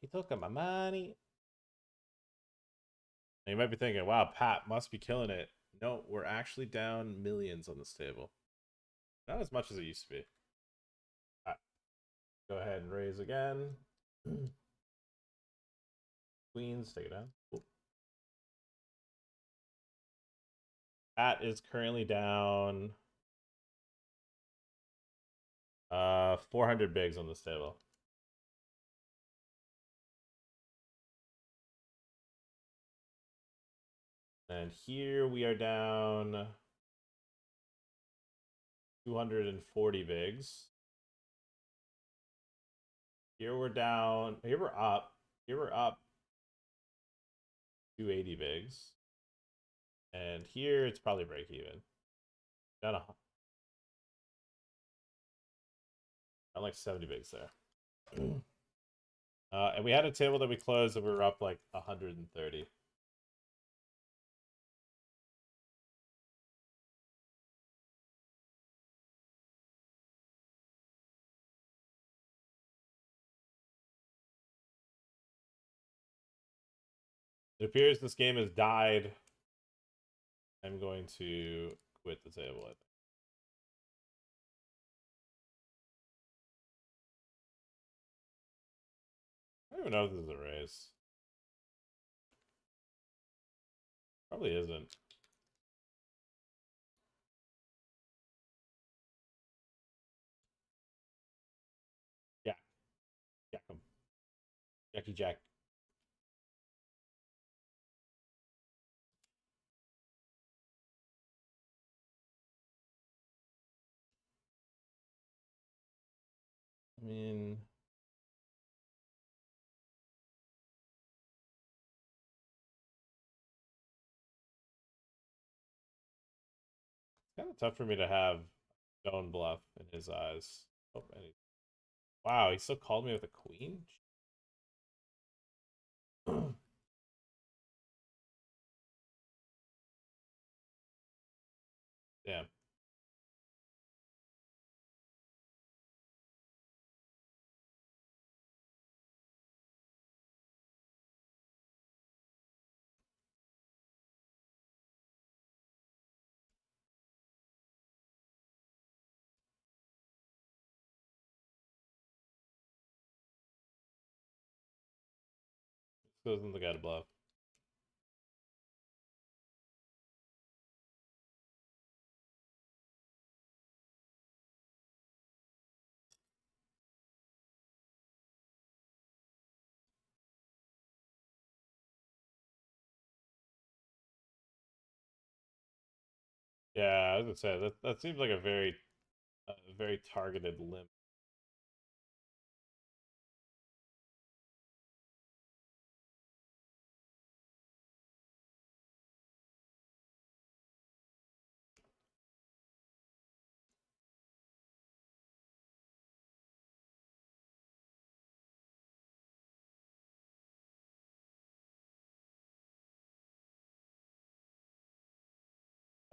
He took my money. Now you might be thinking, wow, Pat must be killing it. No, we're actually down millions on this table. Not as much as it used to be. Alright, go ahead and raise again. Queens, take it down. Cool. Pat is currently down 400 bigs on this table. And here we are down 240 bigs. Here we're down. Here we're up. Here we're up 280 bigs. And here it's probably break even. Down like 70 bigs there. And we had a table that we closed that we were up like 130. It appears this game has died. I'm going to quit the table, I think. I don't even know if this is a race. Probably isn't. Yeah. Jack him. Jackie Jack. I mean, it's kind of tough for me to have stone bluff in his eyes. Oh, wow, he still called me with a queen? Damn. Still isn't the guy to bluff. Yeah, I was gonna say that seems like a very targeted limp.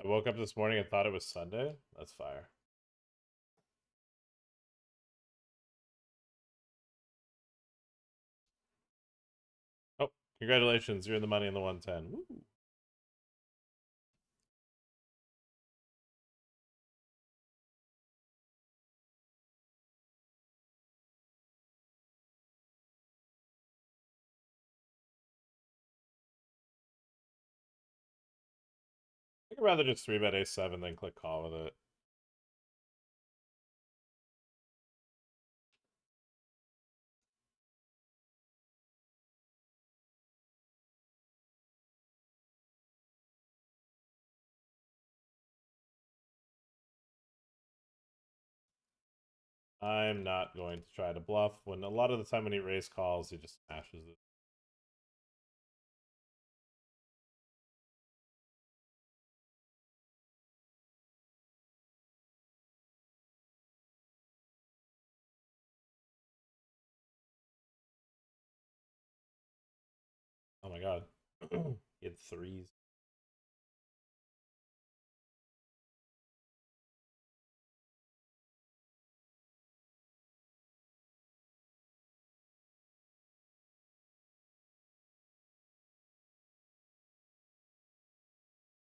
I woke up this morning and thought it was Sunday. That's fire. Oh, congratulations! You're in the money in the 110. Woo. I'd rather just 3-bet a7 than click call with it. I'm not going to try to bluff when a lot of the time when he raise calls, he just smashes it. Oh my god. He had threes.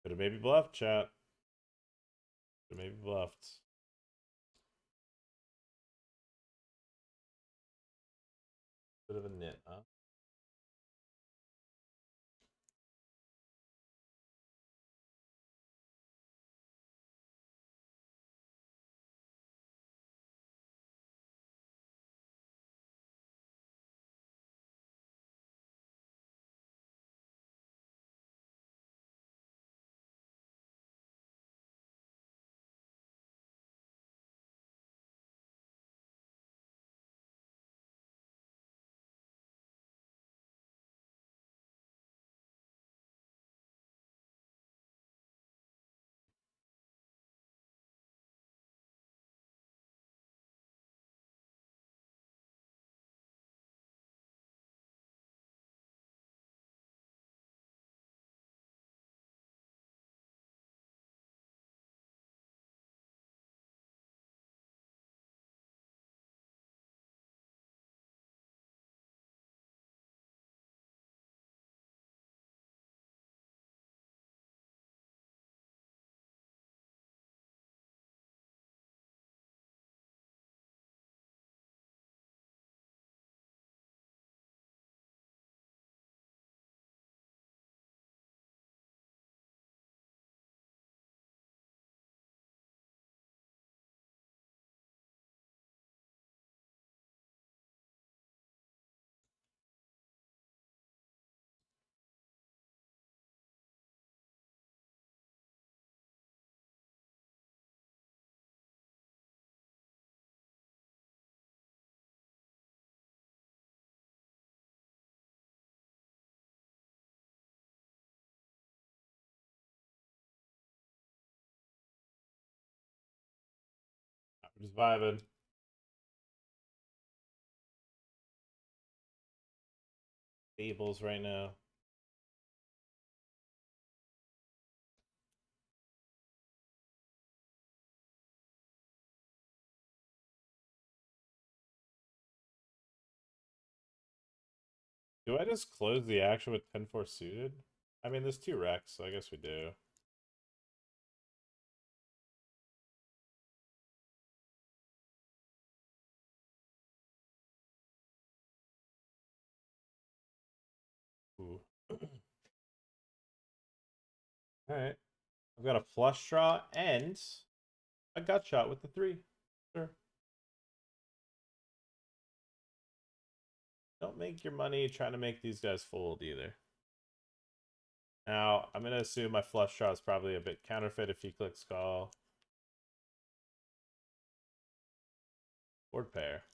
Could have maybe bluffed, chat. Could have maybe bluffed. Bit of a nit, huh? We're just vibing. Tables right now. Do I just close the action with 10-4 suited? I mean, there's 2 wrecks, so I guess we do. Ooh. Alright. I've got a flush draw and a gut shot with the 3. Sure. Don't make your money trying to make these guys fold either. Now, I'm going to assume my flush draw is probably a bit counterfeit if he clicks call. Board pair.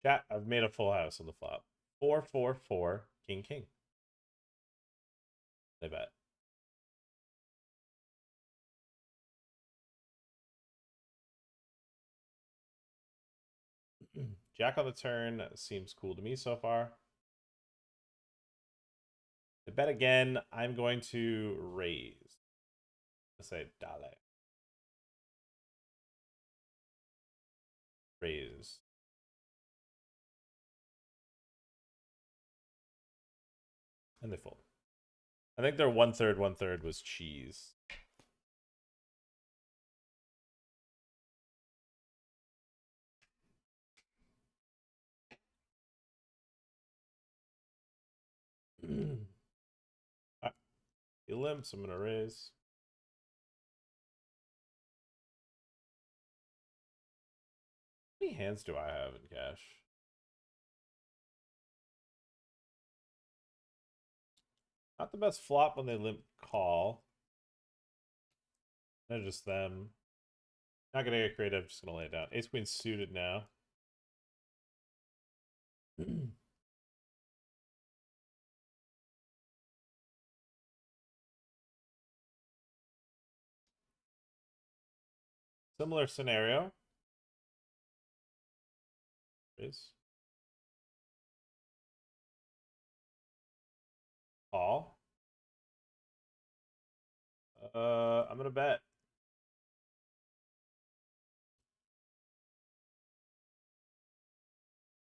Chat, I've made a full house on the flop. 4-4-4, king, king. I bet. Jack on the turn seems cool to me so far. I bet again. I'm going to raise. Let's say dale. Raise. And they fold. I think their 1/3 was cheese. He limps, I'm gonna raise. How many hands do I have in cash? Not the best flop when they limp call. They're just them. Not gonna get creative, just gonna lay it down. Ace queen suited now. Similar scenario. Raise. Call. I'm gonna bet.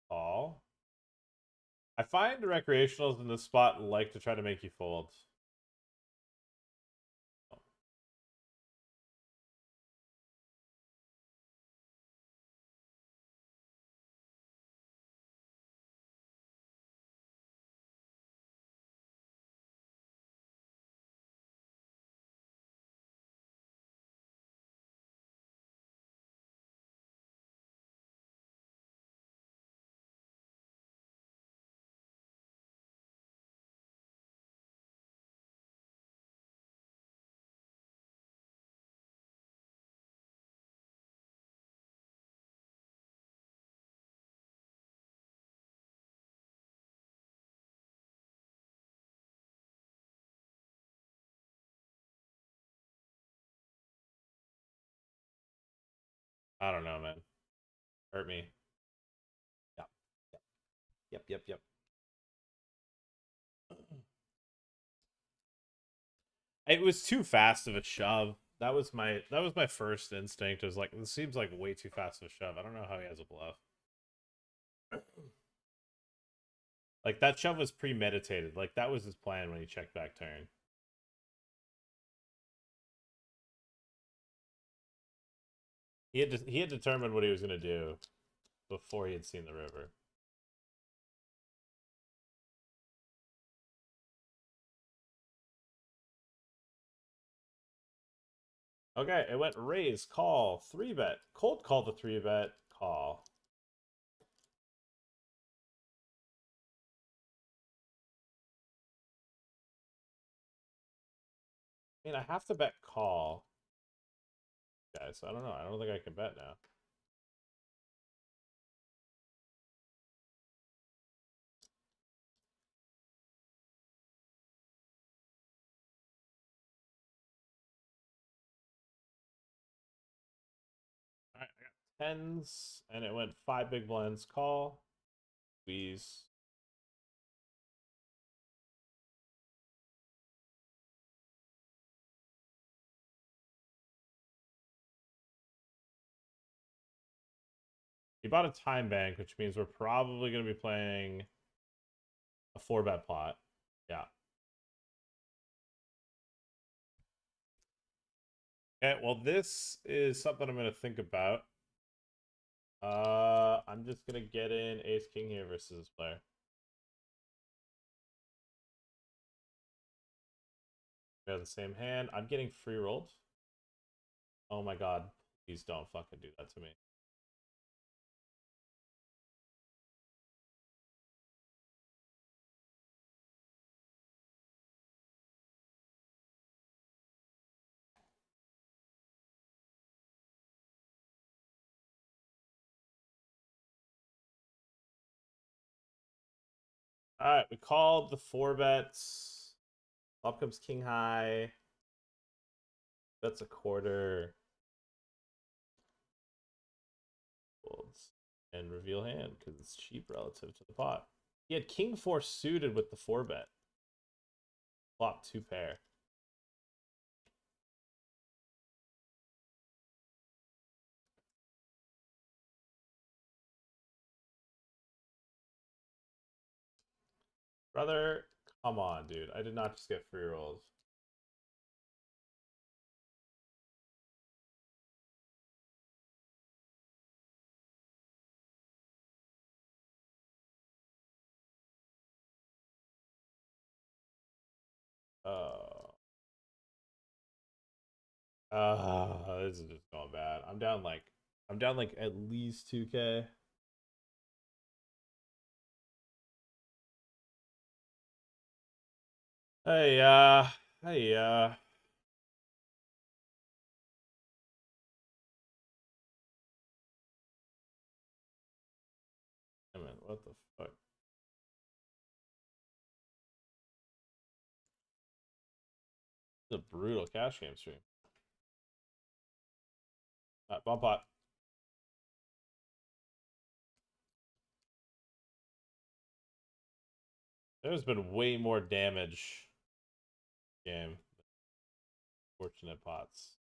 Call. I find recreationals in this spot like to try to make you fold. I don't know, man. Hurt me. Yep. Yep. It was too fast of a shove. That was my first instinct. It was like, this seems like way too fast of a shove. I don't know how he has a bluff. Like, that shove was premeditated. Like, that was his plan when he checked back turn. He had determined what he was gonna do before he had seen the river. Okay, it went raise, call, 3-bet. Cold call the 3-bet, call. I mean, I have to bet call. Guys, I don't know. I don't think I can bet now. Alright, I got tens, and it went 5 big blinds, call. Squeeze. He bought a time bank, which means we're probably going to be playing a 4-bet pot. Yeah. Okay, well, this is something I'm going to think about. I'm just going to get in ace king here versus this player. We have the same hand. I'm getting free rolled. Oh my god. Please don't fucking do that to me. Alright, we called the 4-bets. Up comes king high. That's a quarter. Folds. And reveal hand, because it's cheap relative to the pot. He had king 4 suited with the 4-bet. Flop 2 pair. Brother, Come on, dude. I did not just get free rolls. Oh. This is just going bad. I'm down like at least 2K. Hey, hey, I mean, what the fuck? It's a brutal cash game stream. Bump pot. There's been way more damage game. Fortunate pots.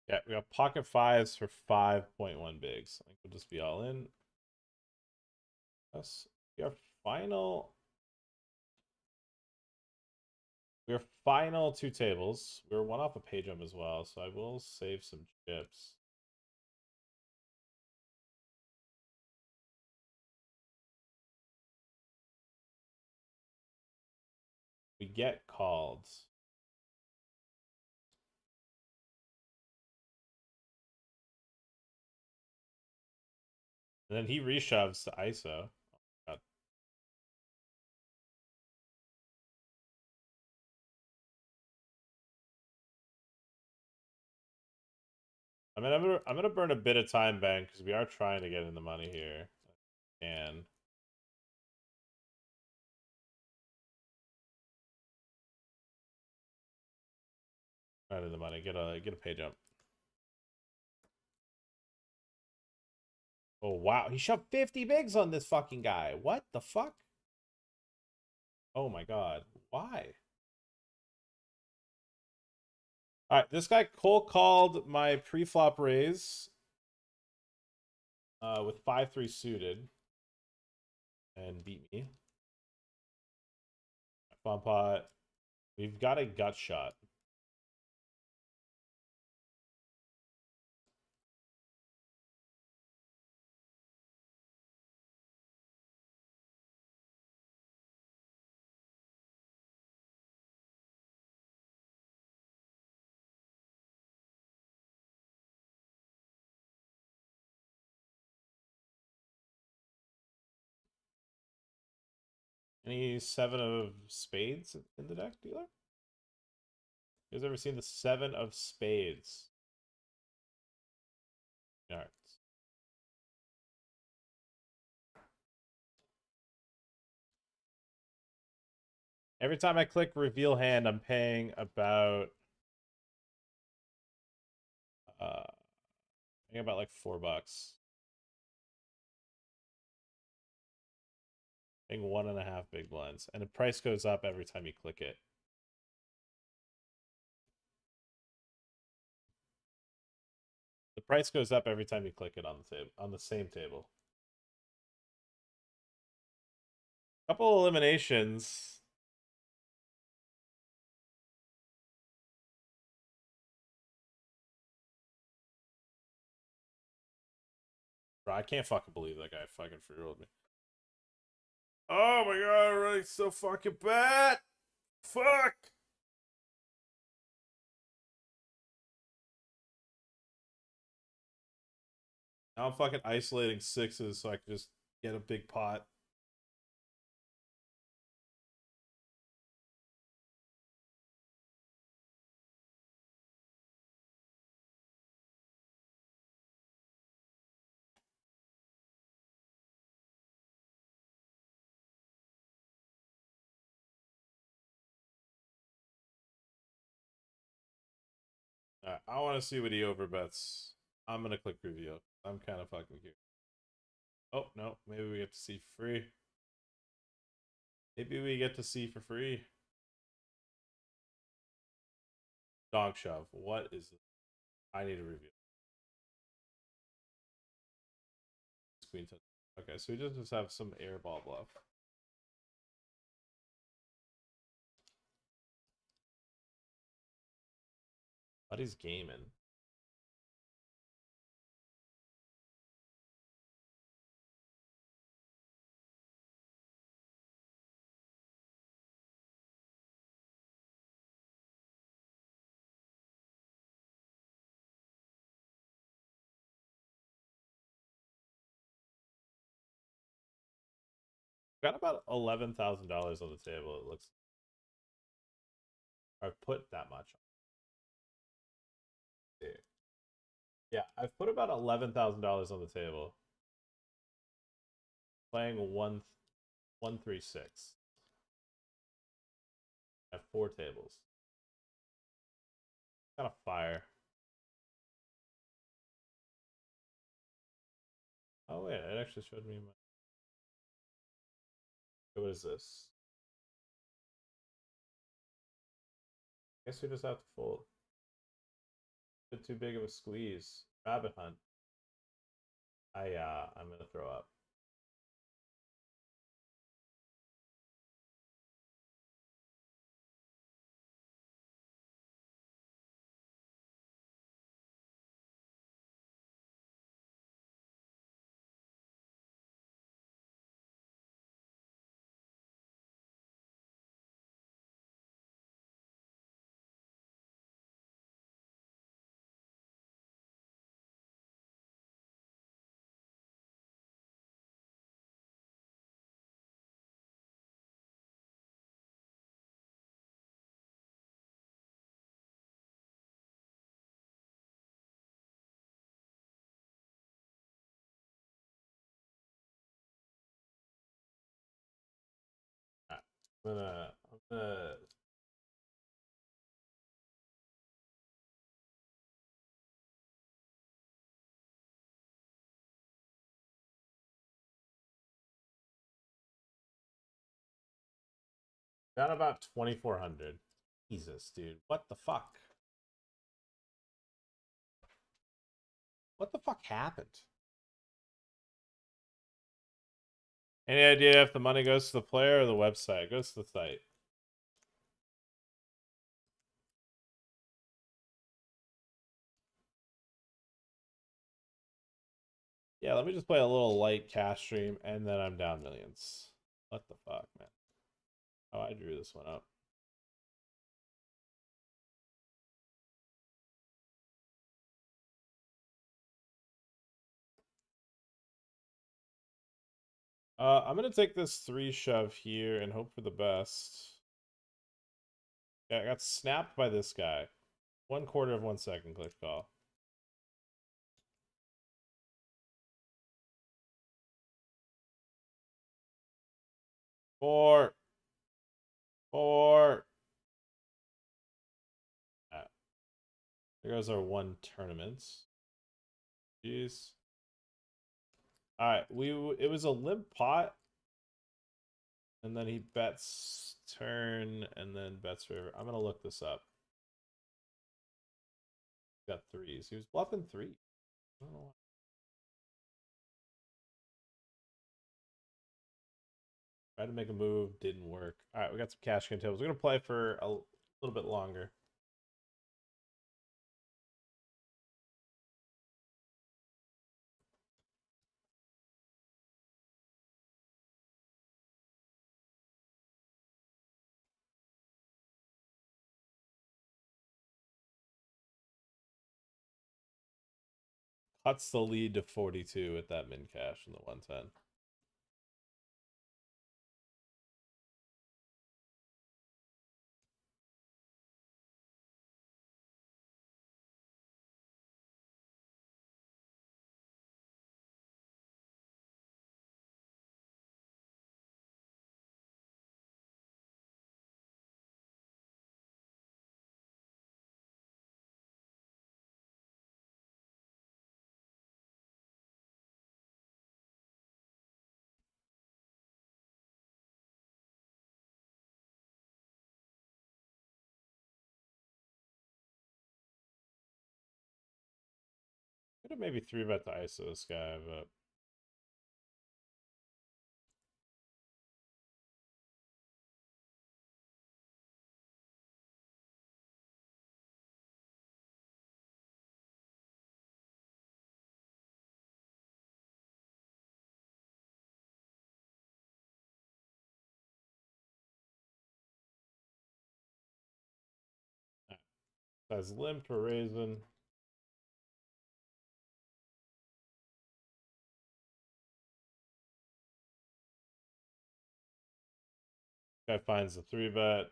Yeah, we got pocket fives for 5.1 bigs. I think we'll just be all in. Yes. Our final. We're final 2 tables. We're 1 off a pay jump as well, so I will save some chips. We get called. And then he reshoves to ISO. God. I mean, I'm gonna burn a bit of time bank because we are trying to get in the money here. And right in the money. Get a pay jump. Oh wow, he shoved 50 bigs on this fucking guy. What the fuck? Oh my god. Why? Alright, this guy cold called my pre-flop raise with 5-3 suited and beat me. Fun pot. We've got a gut shot. Any 7 of spades in the deck, dealer? You guys ever seen the 7 of spades? Alright. Every time I click reveal hand, I'm paying about I think about like $4. Paying 1.5 big blinds. And the price goes up every time you click it. The price goes up every time you click it on the table, on the same table. Couple eliminations. Bro, I can't fucking believe that guy fucking free rolled me. Oh my god, really so fucking bad. Fuck. Now I'm fucking isolating 6s so I can just get a big pot. I want to see what he overbets. I'm gonna click review. I'm kind of fucking curious. Oh no, maybe we get to see for free. Maybe we get to see for free. Dog shove. What is this? I need a review. Queen touch. Okay, so we just have some airball bluff. What is gaming? Got about $11,000 on the table. It looks. I've put that much. Yeah, I've put about $11,000 on the table. Playing 136. I have 4 tables. Kind of fire. Oh wait, it actually showed me my. What is this? Guess we just have to fold. Bit too big of a squeeze. Rabbit hunt. I'm gonna throw up. Right. I'm gonna got about 2,400. Jesus, dude. What the fuck? What the fuck happened? Any idea if the money goes to the player or the website? It goes to the site. Yeah, let me just play a little light cash stream and then I'm down millions. What the fuck, man? Oh, I drew this one up. I'm gonna take this 3 shove here and hope for the best. Yeah, I got snapped by this guy. 1/4 of 1 second, click call. Four. There goes our 1 tournament. Jeez. All right, it was a limp pot, and then he bets turn, and then bets river. I'm gonna look this up. Got 3s. He was bluffing 3. I don't know why. Tried to make a move, didn't work. All right, we got some cash game tables. We're gonna play for a little bit longer. Cuts the lead to 42 with that min cash in the 110. Could have maybe 3-bet to ISO this guy, but has limp or raising. Guy finds the 3-bet.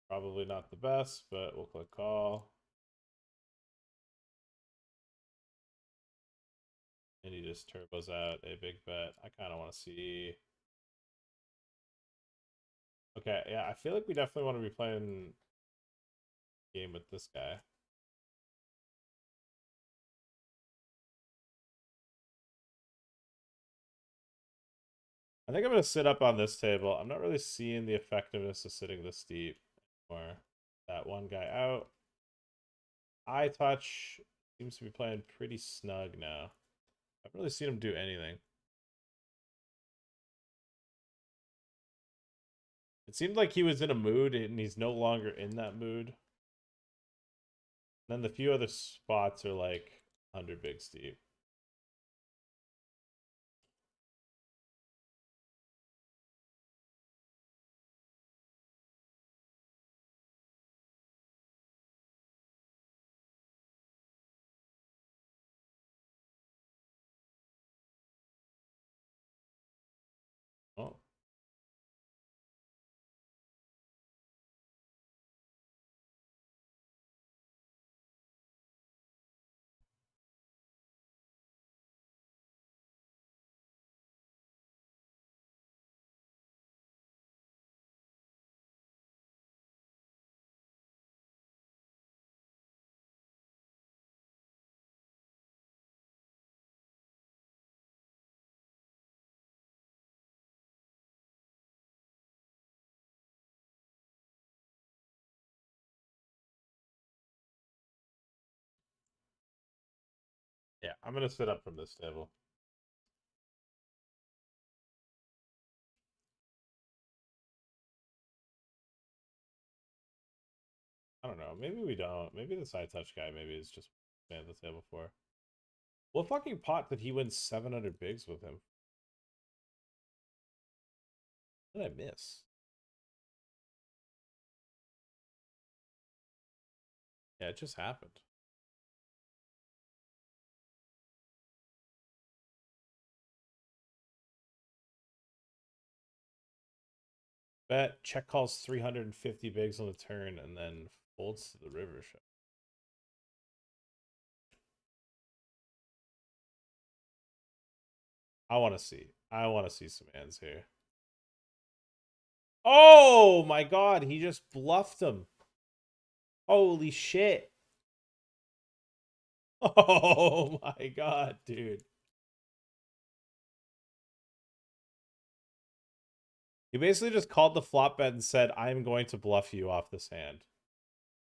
Probably not the best, but we'll click call. And he just turbos out a big bet. I kind of want to see. Okay, yeah, I feel like we definitely want to be playing game with this guy. I think I'm going to sit up on this table. I'm not really seeing the effectiveness of sitting this deep anymore. That one guy out. Eye touch seems to be playing pretty snug now. I haven't really seen him do anything. It seemed like he was in a mood, and he's no longer in that mood. And then the few other spots are like 100 bigs deep. Oh. Yeah, I'm going to sit up from this table. I don't know. Maybe we don't. Maybe the side touch guy maybe is just been at the table for. What fucking pot did he win 700 bigs with him? What did I miss? Yeah, it just happened. Bet check calls 350 bigs on the turn and then folds to the river shot. I want to see. I want to see some hands here. Oh my god, he just bluffed him. Holy shit. Oh my god, dude. He basically just called the flop bet and said, I'm going to bluff you off this hand.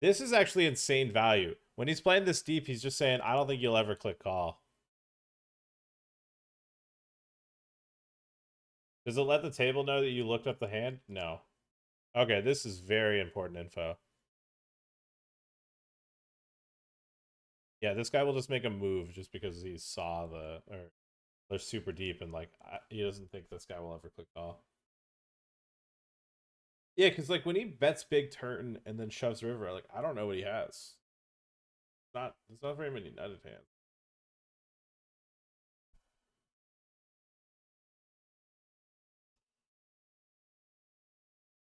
This is actually insane value. When he's playing this deep, he's just saying, I don't think you'll ever click call. Does it let the table know that you looked up the hand? No. Okay, this is very important info. Yeah, this guy will just make a move just because he saw or they're super deep and like he doesn't think this guy will ever click call. Yeah, because like when he bets big turn and then shoves river, like I don't know what he has. There's not very many nutted hands.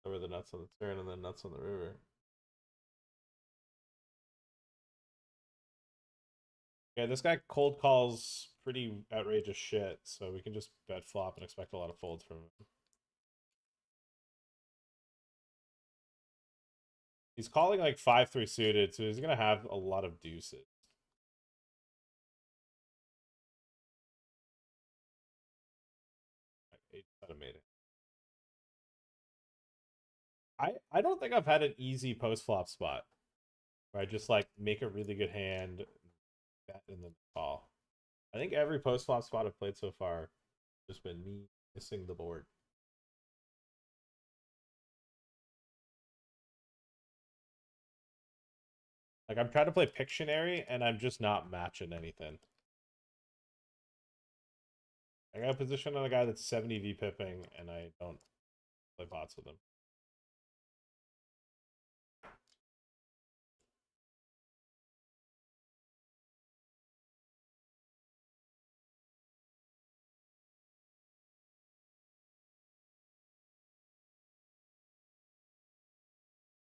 Over the nuts on the turn and then nuts on the river. Yeah, this guy cold calls pretty outrageous shit, so we can just bet flop and expect a lot of folds from him. He's calling like 5-3 suited, so he's gonna have a lot of deuces. Like, eight made it. I don't think I've had an easy post flop spot where I just like make a really good hand, bet in the call. I think every post flop spot I've played so far just been me missing the board. Like I'm trying to play Pictionary and I'm just not matching anything. I got a position on a guy that's 70 V pipping and I don't play pots with him.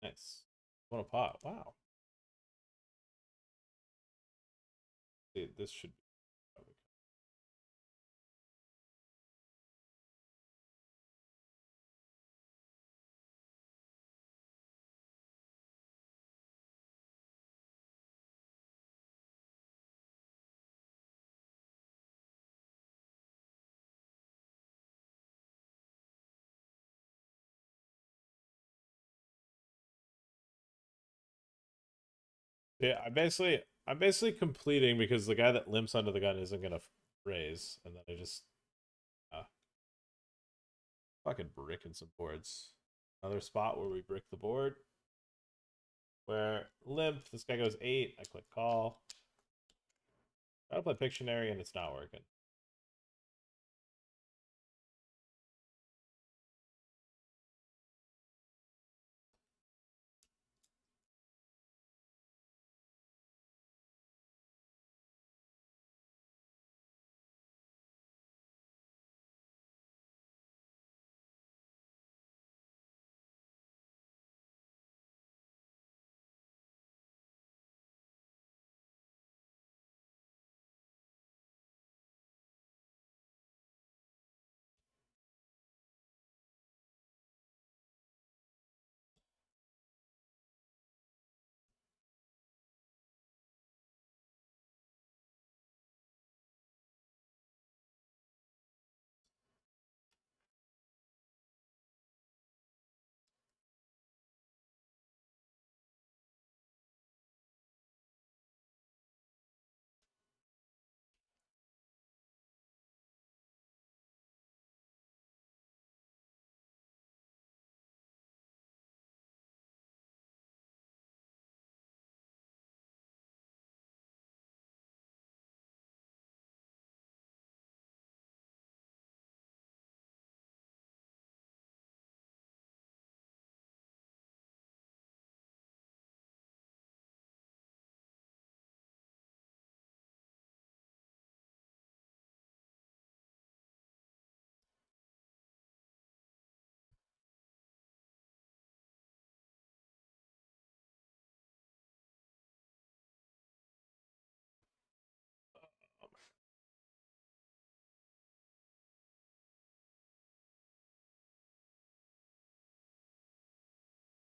Nice. Won a pot. Wow. Dude, this should be. Yeah, I'm basically completing because the guy that limps under the gun isn't gonna raise, and then I just fucking bricking some boards. Another spot where we brick the board. Where limp, this guy goes 8, I click call. Try to play Pictionary and it's not working.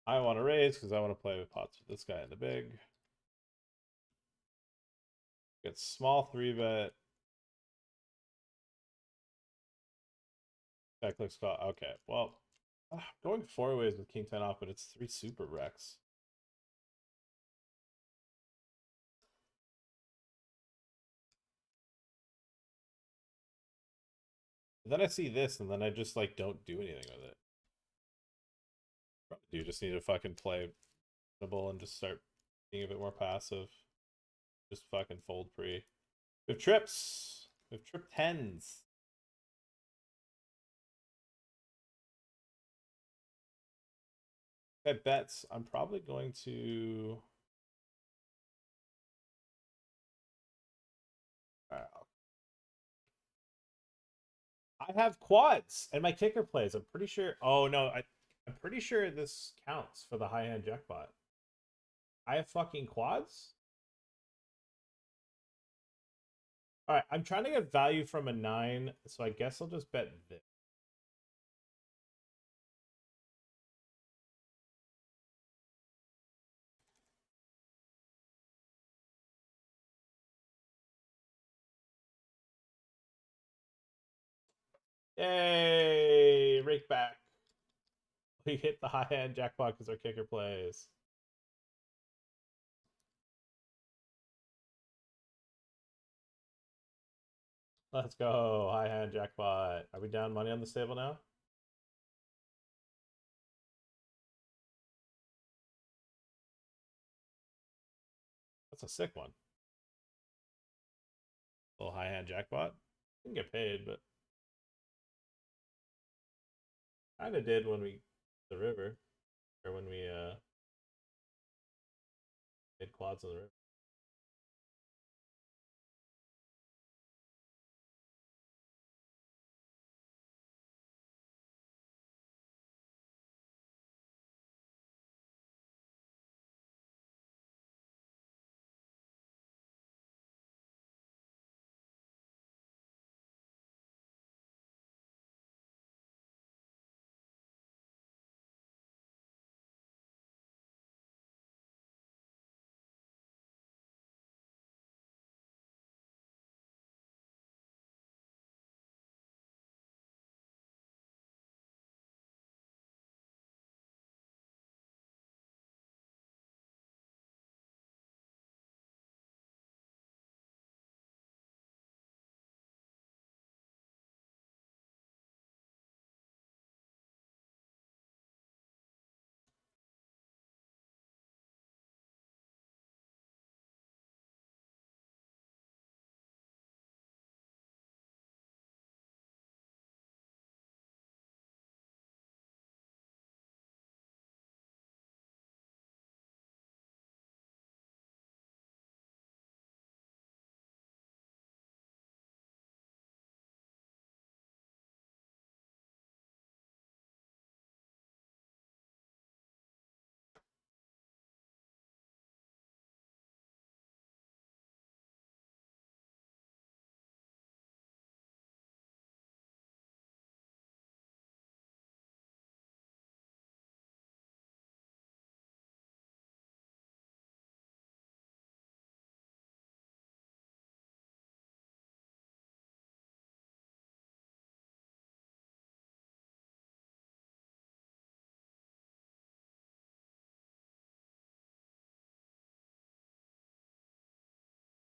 I want to raise because I want to play with pots with this guy in the big. Get small 3-bet. Guy clicks call. Okay, well, going 4 ways with king 10 off, but it's 3 super wrecks. Then I see this, and then I just like don't do anything with it. Do you just need to fucking play double and just start being a bit more passive? Just fucking fold pre. We have trips. We have trip 10s. I bets. I'm probably going to. I have quads and my kicker plays. I'm pretty sure. Oh no, I'm pretty sure this counts for the high hand jackpot. I have fucking quads. All right, I'm trying to get value from a 9, so I guess I'll just bet this. Yay! Rake back. We hit the high hand jackpot because our kicker plays. Let's go. High hand jackpot. Are we down money on this table now? That's a sick one. Little high hand jackpot. Didn't get paid, but kind of did when we the river, or when we did quads on the river.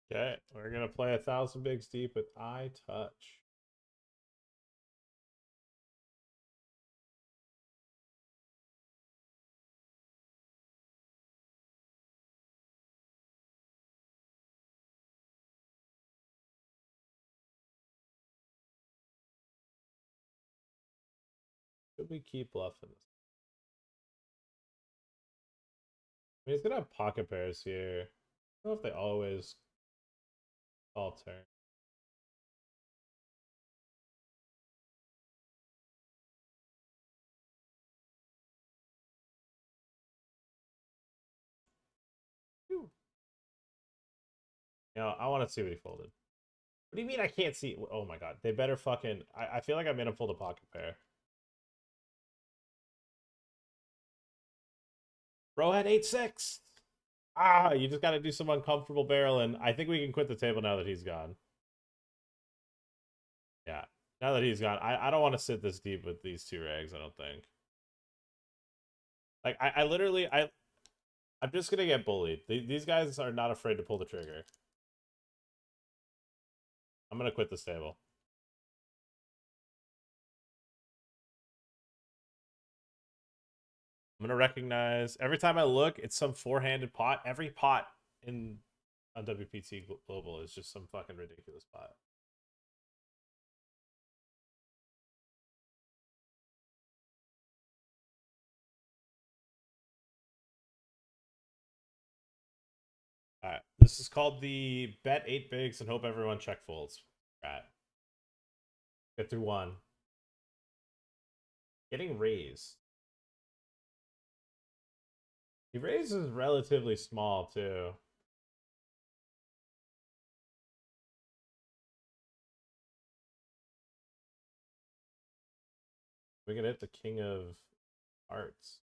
Okay, we're gonna play 1,000 bigs deep with eye touch. Should we keep bluffing this? I mean, he's gonna have pocket pairs here. I don't know if they always call turn. Whew. You know, I want to see what he folded. What do you mean I can't see? Oh my god, they better fucking. I feel like I made him fold a pocket pair. Bro had 8-6. Ah, you just gotta do some uncomfortable barreling. I think we can quit the table now that he's gone. Yeah, now that he's gone, I don't want to sit this deep with these two rags. I don't think. Like I literally I'm just gonna get bullied. These guys are not afraid to pull the trigger. I'm gonna quit this table. I'm gonna recognize every time I look, it's some four-handed pot. Every pot in on WPT Global is just some fucking ridiculous pot. All right, this is called the bet 8 bigs and hope everyone check folds. All right, get through one. Getting raised. He raises relatively small too. We can hit the king of hearts.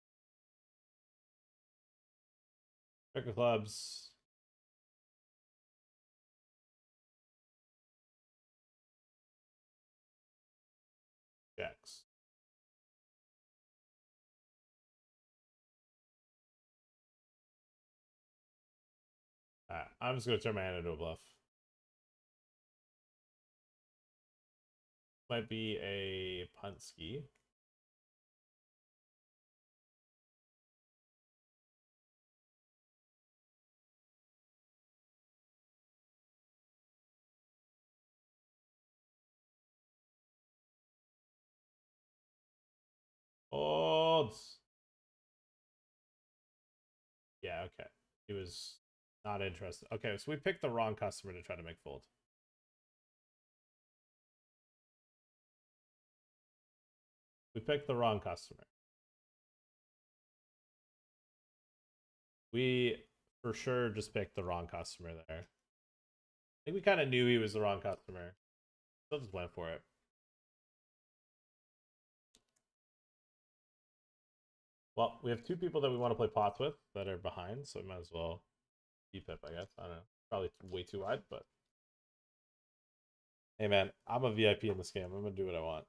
Check of clubs. Jacks. All right, I'm just gonna turn my hand into a bluff. might be a punt ski. Folds. Yeah, okay. He was not interested. Okay, so we picked the wrong customer to try to make fold. We picked the wrong customer. We for sure just picked the wrong customer there. I think we kind of knew he was the wrong customer. Still just went for it. Well, we have two people that we want to play pots with that are behind, so we might as well keep it, I guess. I don't know. Probably way too wide, but hey man, I'm a VIP in this game. I'm gonna do what I want.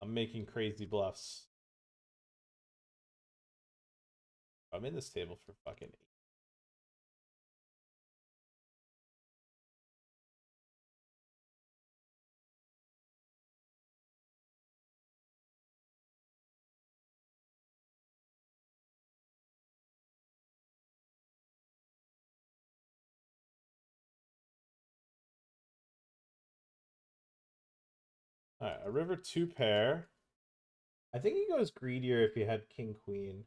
I'm making crazy bluffs. I'm in this table for fucking 8. Alright, a river 2 pair. I think he goes greedier if he had king queen.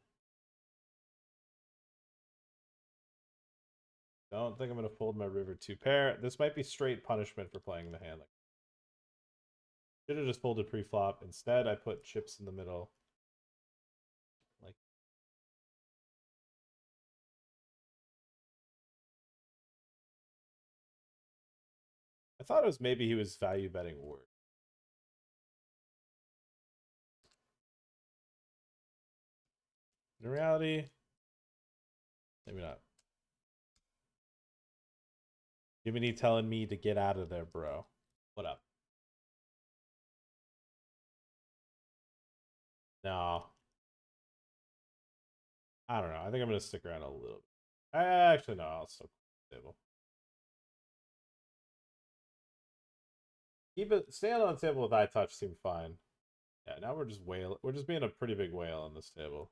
Don't think I'm gonna fold my river 2 pair. This might be straight punishment for playing the hand. Like, should have just folded pre-flop. Instead, I put chips in the middle. Like, I thought it was maybe he was value betting worse. In reality, maybe not. Jiminy telling me to get out of there, bro. What up? No. I don't know. I think I'm going to stick around a little bit. Actually, no. I'll still table. Keep it. Staying on the table with eye touch seemed fine. Yeah, now we're just whale. We're just being a pretty big whale on this table.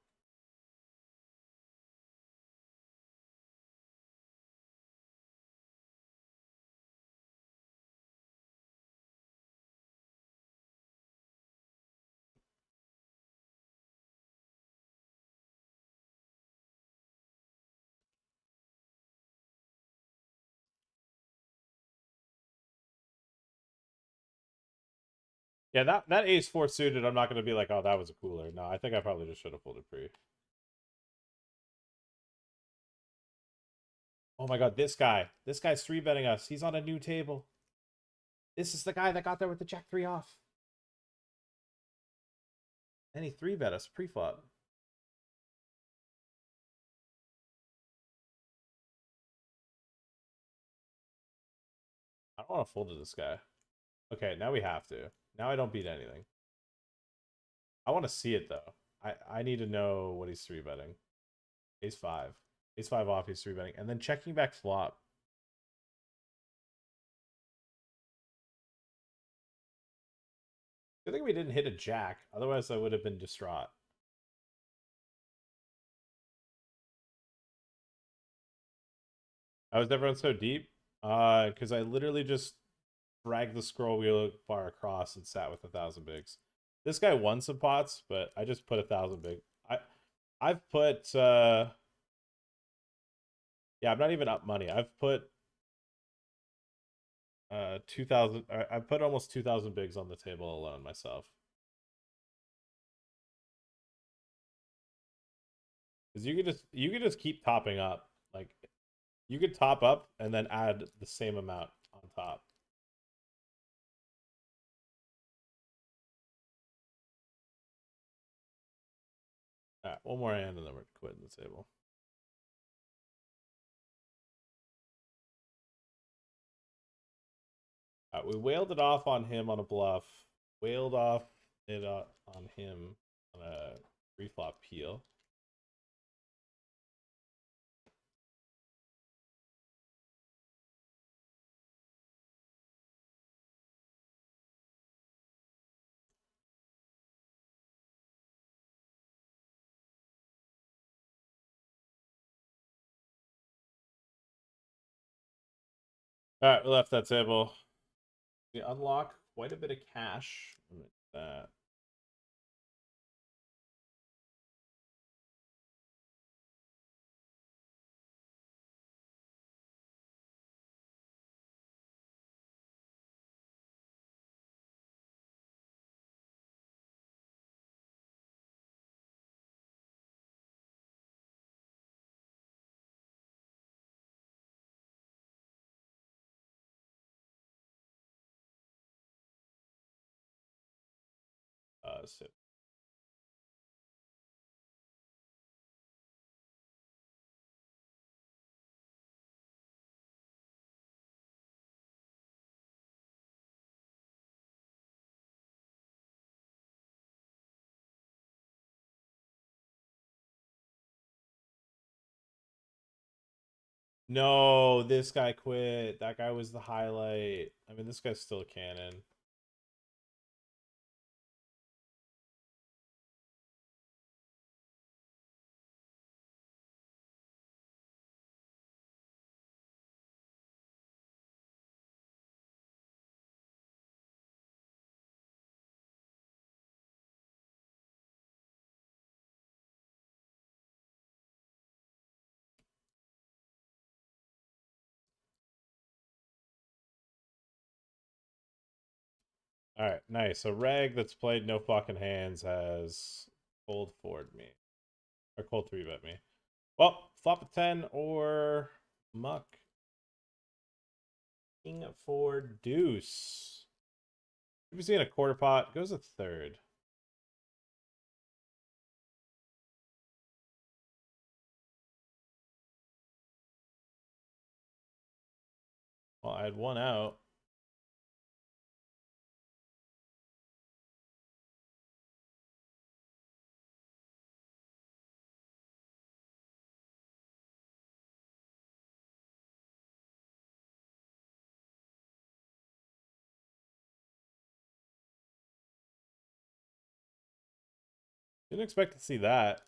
Yeah, that ace 4 suited, I'm not going to be like, oh, that was a cooler. No, I think I probably just should have folded pre. Oh my god, this guy's 3-betting us. He's on a new table. This is the guy that got there with the jack 3 off. And he 3-bet us pre-flop. I don't want to fold to this guy. Okay, now we have to. Now I don't beat anything. I want to see it though. I need to know what he's 3-betting. Ace 5. Ace 5 off, he's 3-betting. And then checking back flop. I think we didn't hit a jack. Otherwise, I would have been distraught. How is everyone so deep? Because I literally just dragged the scroll wheel bar across and sat with 1,000 bigs. This guy won some pots, but I just put 1,000 big. I've put yeah, I'm not even up money. I've put 2,000. I put almost 2,000 bigs on the table alone myself. Because you could just keep topping up. Like you could top up and then add the same amount on top. All right, one more hand and then we're quitting the table. All right, we whaled it off on him on a bluff. Whaled off it on him on a pre-flop peel. All right, we left that table. We unlock quite a bit of cash. That. So no, this guy quit. That guy was the highlight. I mean, this guy's still a cannon. All right, nice. So Reg that's played no fucking hands has cold forward me. Or cold 3-bet me. Well, flop a 10 or muck. King 4 deuce. If you see in a quarter pot, goes a third. Well, I had one out. Didn't expect to see that.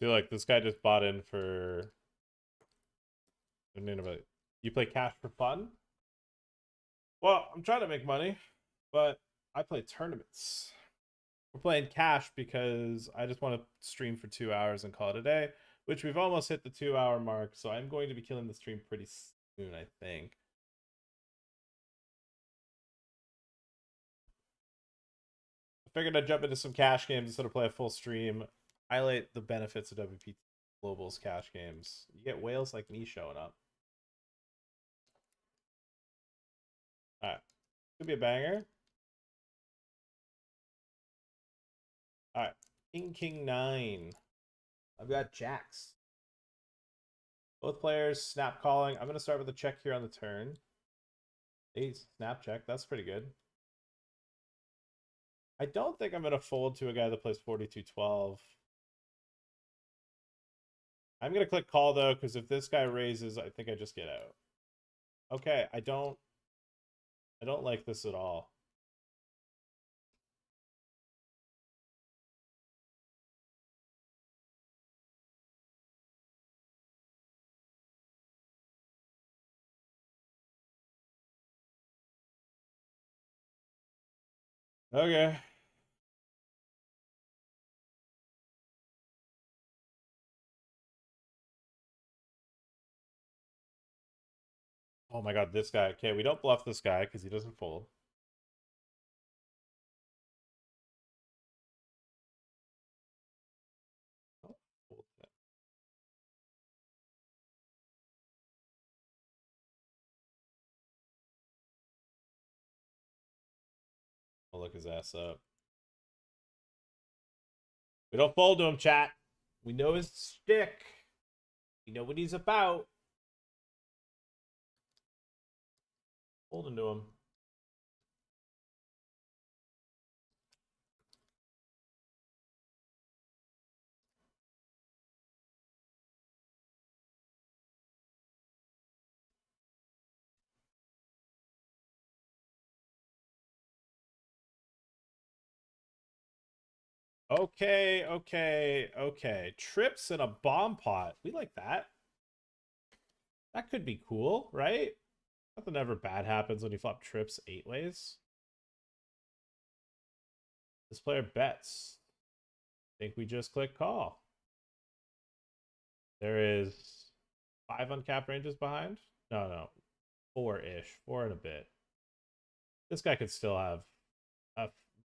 See, like, this guy just bought in for... You play cash for fun? Well, I'm trying to make money, but I play tournaments. We're playing cash because I just want to stream for 2 hours and call it a day, which we've almost hit the 2-hour mark, so I'm going to be killing the stream pretty soon, I think. I figured I'd jump into some cash games instead of play a full stream. Highlight the benefits of WPT Global's cash games. You get whales like me showing up. Alright. Could be a banger. Alright. King 9. I've got jacks. Both players snap calling. I'm going to start with a check here on the turn. Hey, snap check. That's pretty good. I don't think I'm going to fold to a guy that plays 42-12. I'm going to click call, though, because if this guy raises, I think I just get out. Okay, I don't like this at all. Okay. Oh my god, this guy. Okay, we don't bluff this guy because he doesn't fold. Oh, fold that. I'll look his ass up. We don't fold to him, chat. We know his stick. We know what he's about. Folding to him. Okay, okay, okay. Trips and a bomb pot. We like that. That could be cool, right? Nothing ever bad happens when you flop trips 8 ways. This player bets. I think we just click call. There is 5 uncapped ranges behind. No. 4-ish. 4 and a bit. This guy could still have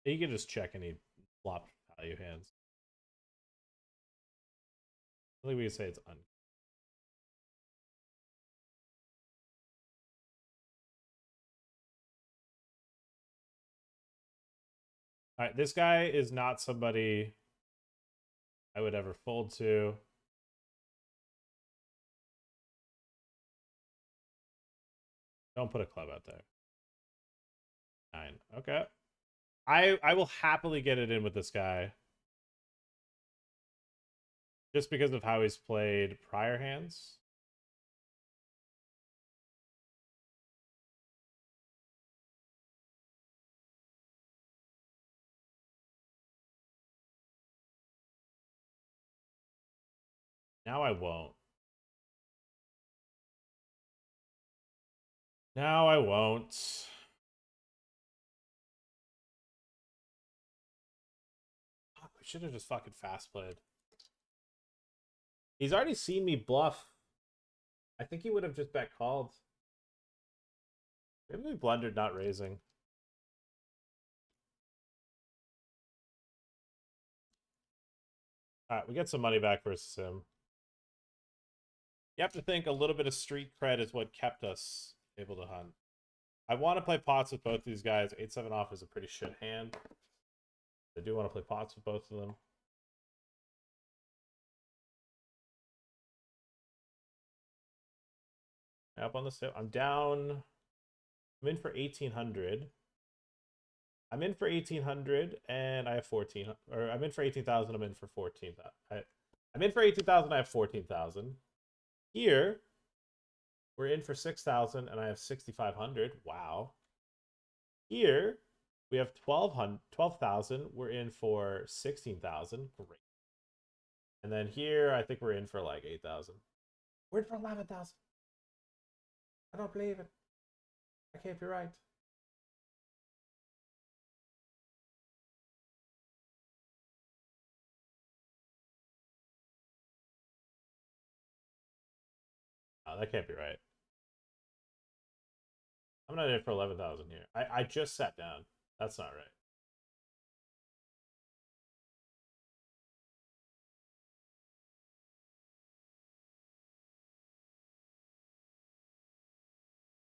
he can just check any flop value hands. I think we can say it's un. All right, this guy is not somebody I would ever fold to. Don't put a club out there. 9. Okay. I will happily get it in with this guy. Just because of how he's played prior hands. Now I won't. Now I won't. I should have just fucking fast played. He's already seen me bluff. I think he would have just bet called. Maybe we blundered not raising. Alright, we get some money back versus him. You have to think a little bit of street cred is what kept us able to hunt. I want to play pots with both these guys. 8-7 off is a pretty shit hand. I do want to play pots with both of them. Up on the tip. I'm down. I'm in for 1,800. I'm in for 1,800 and I have 14. Or I'm in for 18,000. I'm in for 14,000. I'm in for 18,000. I have 14,000. Here, we're in for 6,000 and I have 6,500. Wow. Here, we have 12,000. We're in for 16,000. Great. And then here, I think we're in for like 8,000. We're in for 11,000. I don't believe it. I can't be right. Oh, that can't be right. I'm not in for 11,000 here. I just sat down. That's not right.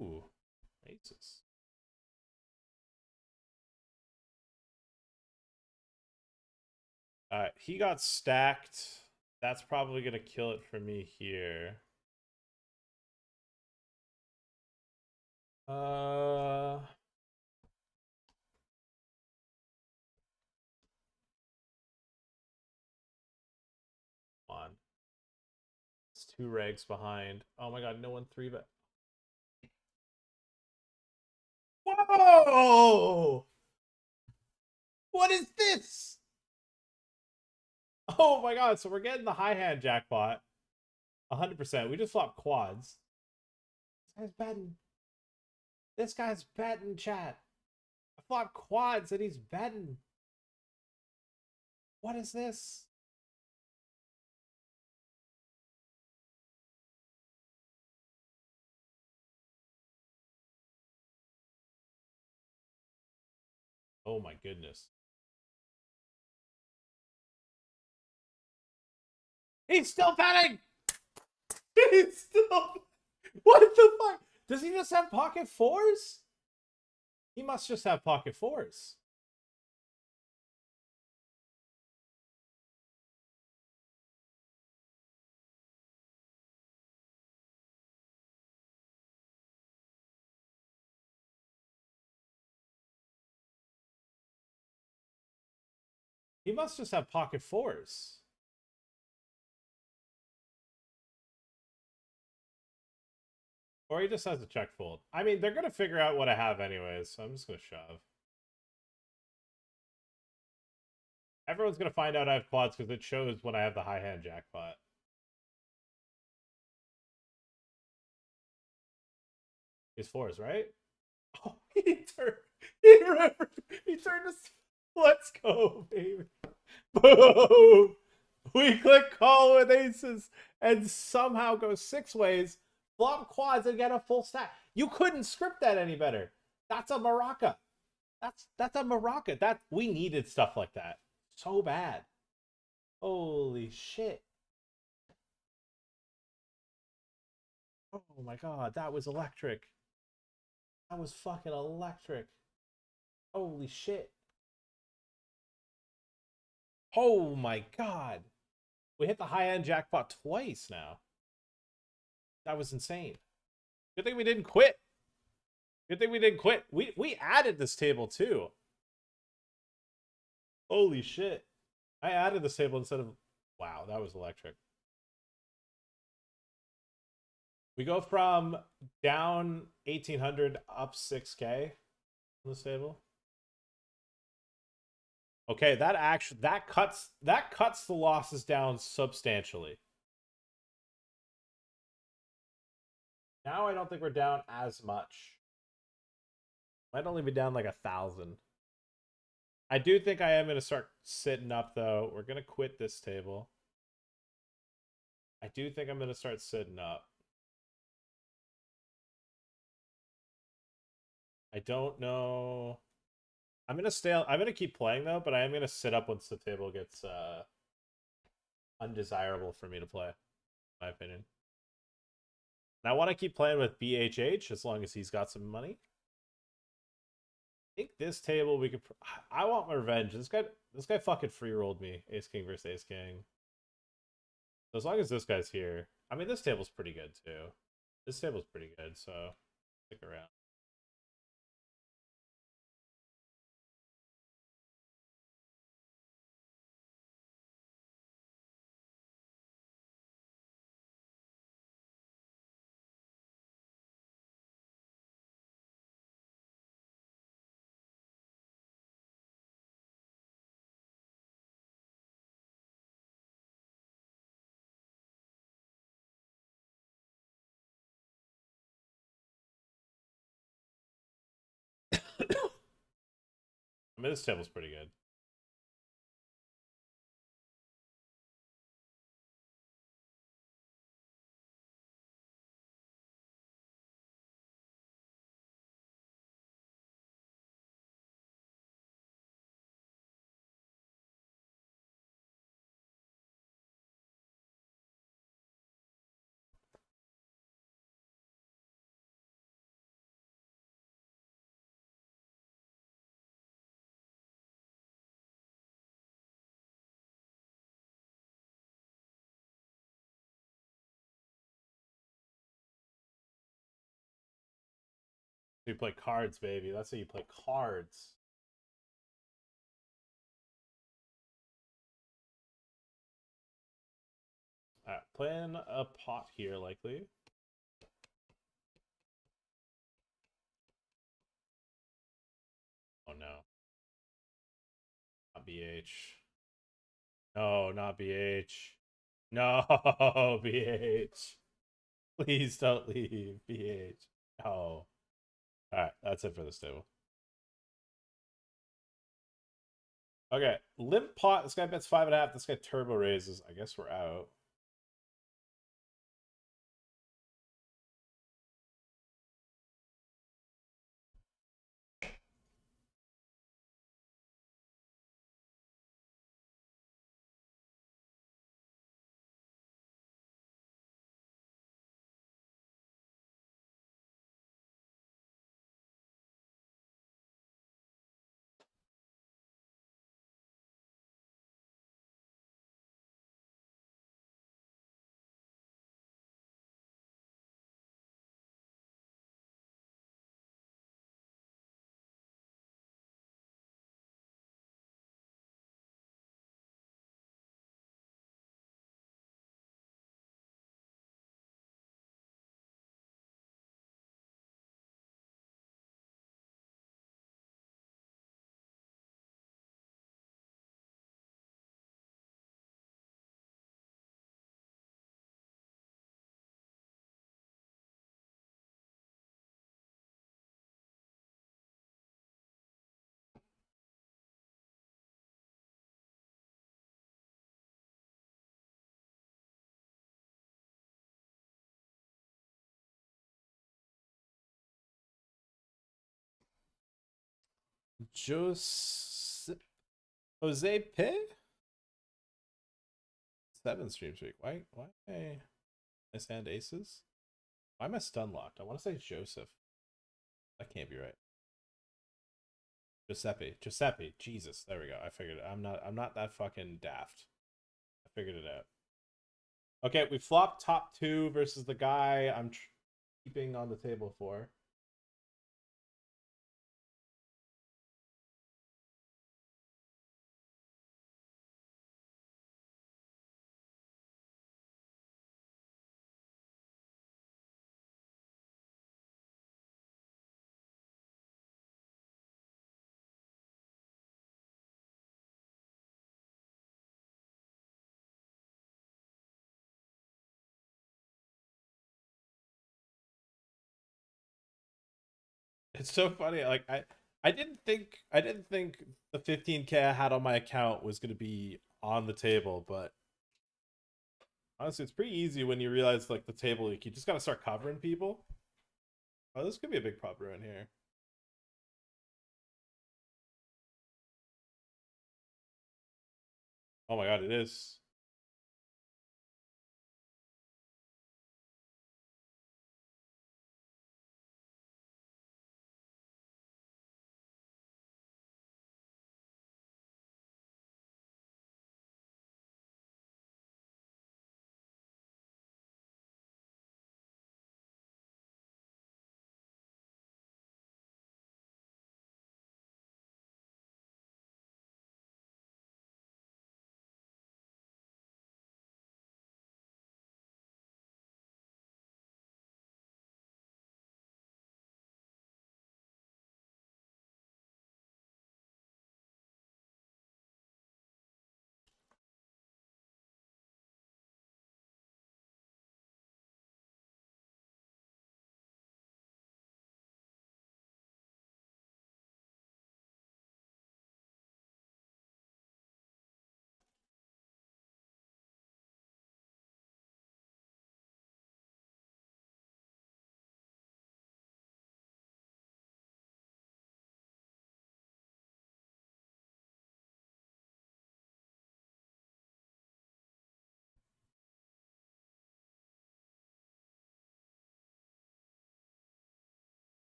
Ooh, aces. All right, he got stacked. That's probably going to kill it for me here. Come on. It's 2 regs behind. Oh my god, no one 3-bet. Whoa! What is this? Oh my god, so we're getting the high hand jackpot. 100%. We just flopped quads. This guy's betting. This guy's betting, chat. I flopped quads and he's betting. What is this? Oh my goodness. He's still betting! He's still... What the fuck? Does he just have pocket 4s? He must just have pocket 4s. He must just have pocket 4s. Or he just has a check fold. I mean, they're going to figure out what I have anyways, so I'm just going to shove. Everyone's gonna find out I have quads because it shows when I have the high hand jackpot. It's fours, right? Oh, he turned. He remembered. He turned to. Let's go, baby. Boom. We click call with aces and somehow go 6 ways, flop quads, and get a full stack. You couldn't script that any better. That's a maraca. That's a maraca. That we needed stuff like that so bad. Holy shit. Oh my god, that was electric. That was fucking electric. Holy shit. Oh my god. We hit the high end jackpot twice now. That was insane. Good thing we didn't quit. Good thing we didn't quit. We added this table too. Holy shit. I added this table instead of... Wow, that was electric. We go from down 1,800 up 6K on this table. Okay, that cuts the losses down substantially. Now I don't think we're down as much. Might only be down like 1,000. I do think I am going to start sitting up, though. We're going to quit this table. I do think I'm going to start sitting up. I don't know. I'm going to keep playing, though, but I am going to sit up once the table gets undesirable for me to play, in my opinion. And I want to keep playing with BHH as long as he's got some money. I think this table we could... I want my revenge. This guy fucking free rolled me. Ace King versus Ace King. So as long as this guy's here... I mean, this table's pretty good, too. This table's pretty good, so stick around. I mean, this table's pretty good. You play cards, baby. That's how you play cards. Alright, playing a pot here, likely. Oh, no. Not BH. No, not BH. No, BH. Please don't leave, BH. No. Alright, that's it for this table. Okay, limp pot. This guy bets 5.5. This guy turbo raises. I guess we're out. Jose P? 7 streams a week. Why I stand aces? Why am I stun locked? I want to say Joseph. That can't be right. Giuseppe. Jesus, there we go. I figured it. I'm not that fucking daft. I figured it out. Okay, we flopped top 2 versus the guy I'm keeping on the table for. It's so funny. Like I didn't think the 15K I had on my account was gonna be on the table, but honestly, it's pretty easy when you realize like the table. Like, you just gotta start covering people. Oh, this could be a big pop ruin here. Oh my god, it is.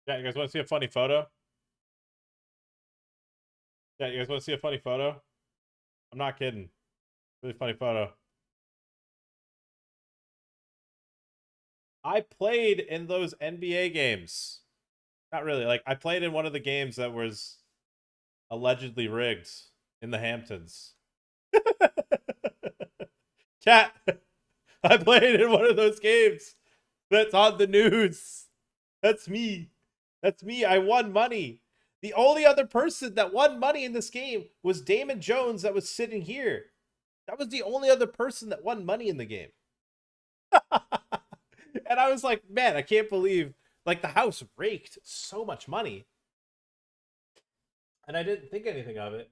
Yeah, you guys want to see a funny photo? Yeah, you guys want to see a funny photo? I'm not kidding. Really funny photo. I played in those NBA games. Not really. Like, I played in one of the games that was allegedly rigged in the Hamptons. Cat, I played in one of those games that's on the news. That's me. That's me. I won money. The only other person that won money in this game was Damon Jones that was sitting here. That was the only other person that won money in the game. And I was like, man, I can't believe, like, the house raked so much money. And I didn't think anything of it.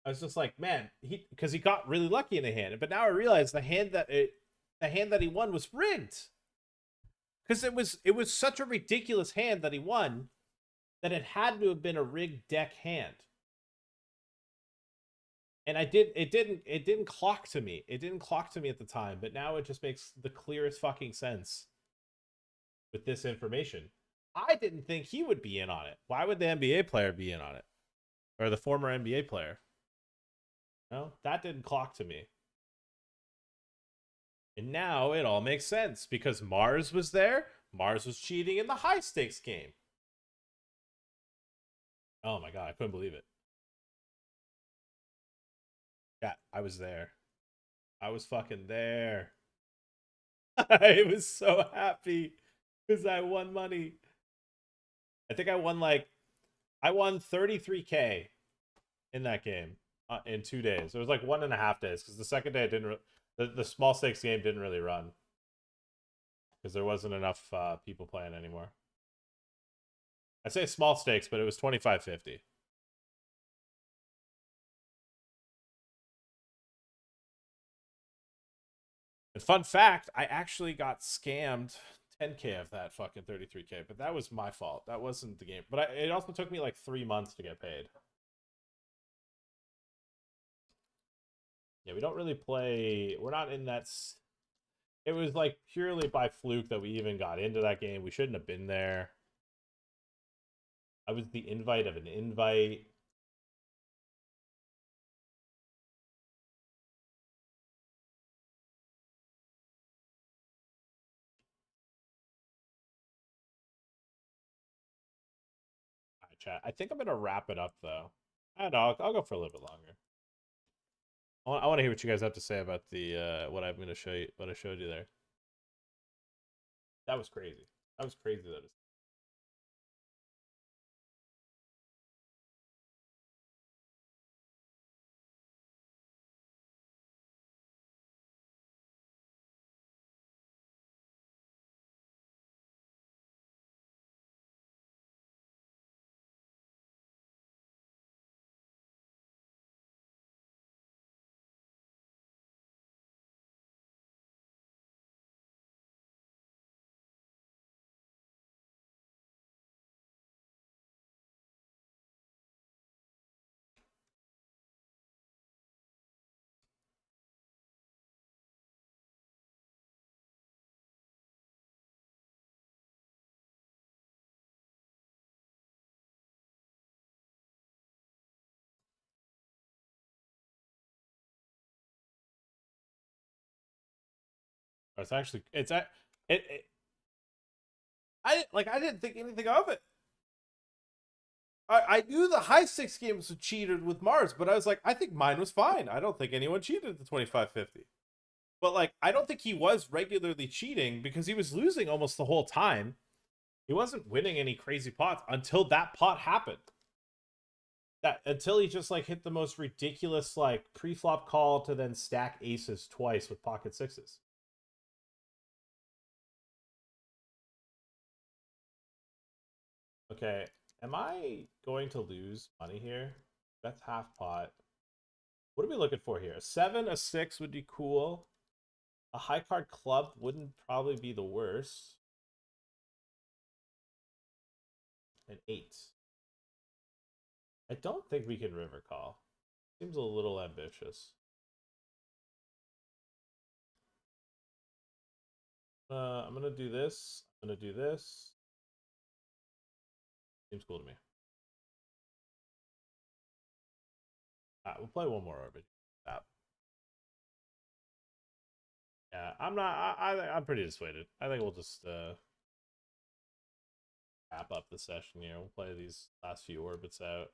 I was just like, man, because he got really lucky in a hand. But now I realize the hand that he won was rigged. Because it was such a ridiculous hand that he won that it had to have been a rigged deck hand. And it didn't clock to me. It didn't clock to me at the time, but now it just makes the clearest fucking sense with this information. I didn't think he would be in on it. Why would the NBA player be in on it? Or the former NBA player? No, that didn't clock to me. And now it all makes sense because Mars was there. Mars was cheating in the high stakes game. Oh my god, I couldn't believe it. Yeah, I was there. I was fucking there. I was so happy because I won money. I think I won 33K in that game in 2 days. It was like 1.5 days because the second day the small stakes game didn't really run because there wasn't enough people playing anymore. I say small stakes, but it was 25.50. And fun fact, I actually got scammed 10K of that fucking 33K, but that was my fault. That wasn't the game. But it also took me like 3 months to get paid. Yeah, we don't really play. We're not in that. It was like purely by fluke that we even got into that game. We shouldn't have been there. I was the invite of an invite. All right, chat. I think I'm gonna wrap it up though. I don't know. I'll go for a little bit longer. I want to hear what you guys have to say about the what I'm gonna show you. What I showed you there. That was crazy. That was crazy. That is. It's actually. I didn't think anything of it. I knew the high six games were cheated with Mars, but I was like, I think mine was fine. I don't think anyone cheated at the 25.50. But like, I don't think he was regularly cheating because he was losing almost the whole time. He wasn't winning any crazy pots until that pot happened. That until he just like hit the most ridiculous like pre-flop call to then stack aces twice with pocket sixes. Okay, am I going to lose money here? That's half pot. What are we looking for here? A 7, a 6 would be cool. A high card club wouldn't probably be the worst. An 8. I don't think we can river call. Seems a little ambitious. I'm gonna do this. I'm gonna do this. Seems cool to me. We'll play one more orbit. Yeah, I'm not. I'm pretty dissuaded. I think we'll just wrap up the session here. We'll play these last few orbits out.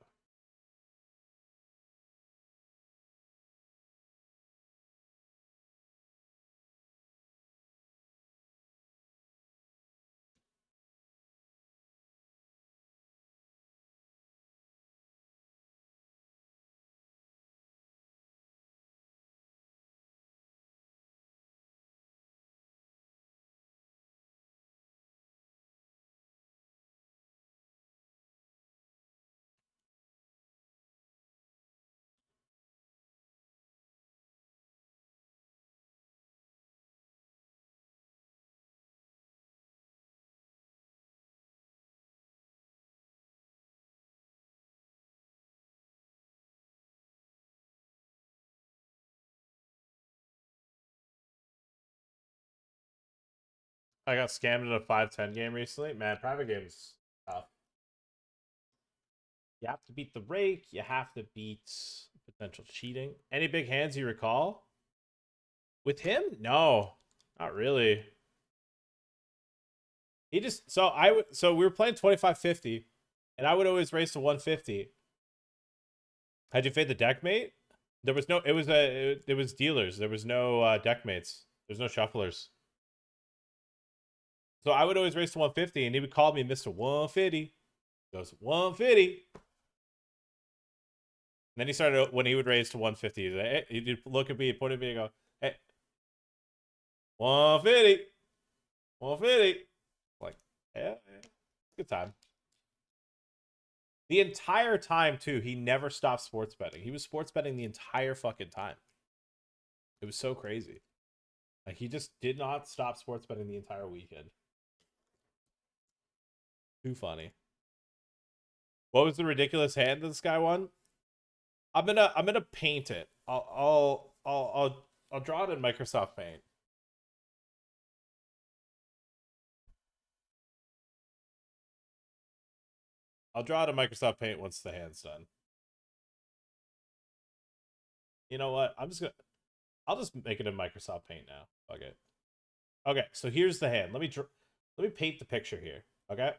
I got scammed in a 5-10 game recently. Man, private games tough. You have to beat the rake. You have to beat potential cheating. Any big hands you recall? With him? No, not really. He just so we were playing 25.50, and I would always raise to 150. Had you fade the deck mate? There was no. It was dealers. There was no deck mates. There's no shufflers. So I would always raise to 150, and he would call me Mr. 150. He goes 150. And then he started when he would raise to 150. He'd look at me, point at me, and go, "Hey, 150, 150." Like, yeah, good time. The entire time, too, he never stopped sports betting. He was sports betting the entire fucking time. It was so crazy. Like, he just did not stop sports betting the entire weekend. Too funny. What was the ridiculous hand this guy won? I'm gonna paint it. I'll draw it in Microsoft Paint. I'll draw it in Microsoft Paint once the hand's done. You know what? I'll just make it in Microsoft Paint now. Fuck it. Okay, so here's the hand. Let me paint the picture here. Okay.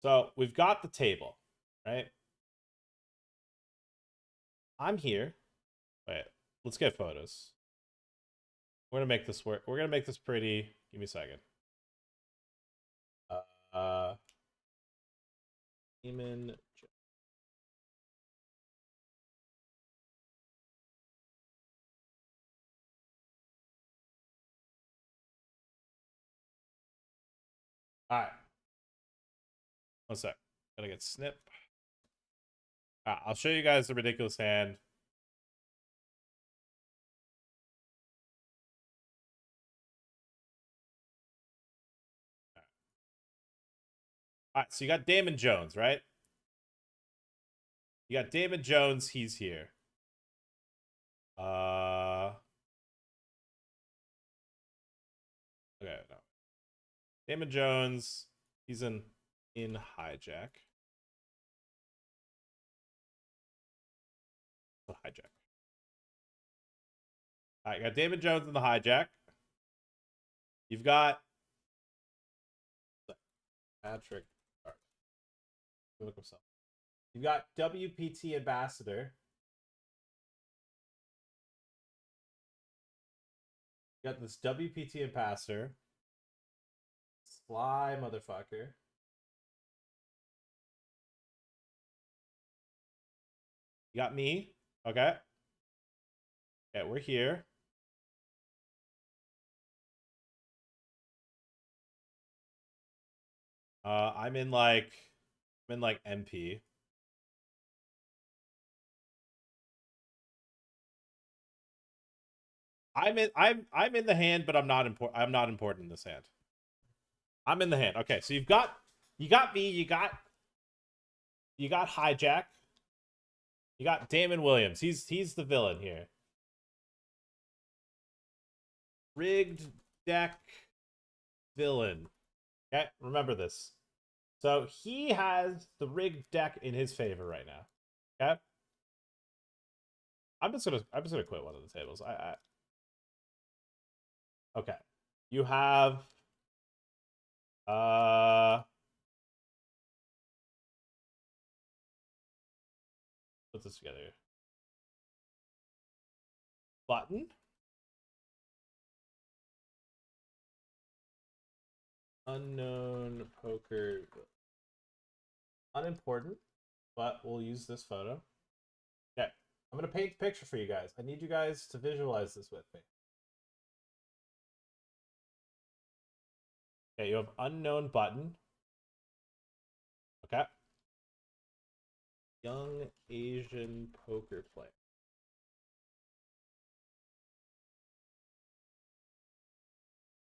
So we've got the table, right? I'm here. Wait, let's get photos. We're gonna make this work. We're gonna make this pretty. Give me a second. Demon. All right. One sec. Gotta get snip. I'll show you guys the ridiculous hand. All right, so you got Damon Jones, right? You got Damon Jones. He's here. Okay, no. Damon Jones. He's in hijack. Hijack. All right, you got Damon Jones in the hijack. You've got Patrick. Look himself. You've got WPT ambassador. You got this WPT ambassador. Sly motherfucker. You got me. Okay. Okay, we're here. I'm in like MP. I'm in the hand, but I'm not important in this hand. I'm in the hand. Okay, so you got me, you got hijack. You got Damon Williams. He's the villain here. Rigged deck villain. Okay, remember this. So he has the rigged deck in his favor right now. Okay. I'm just gonna quit one of the tables. Okay. You have put this together here. Button. Unknown poker. Unimportant, but we'll use this photo. Okay. I'm gonna paint the picture for you guys. I need you guys to visualize this with me. Okay, you have unknown button. Okay. Young Asian poker player.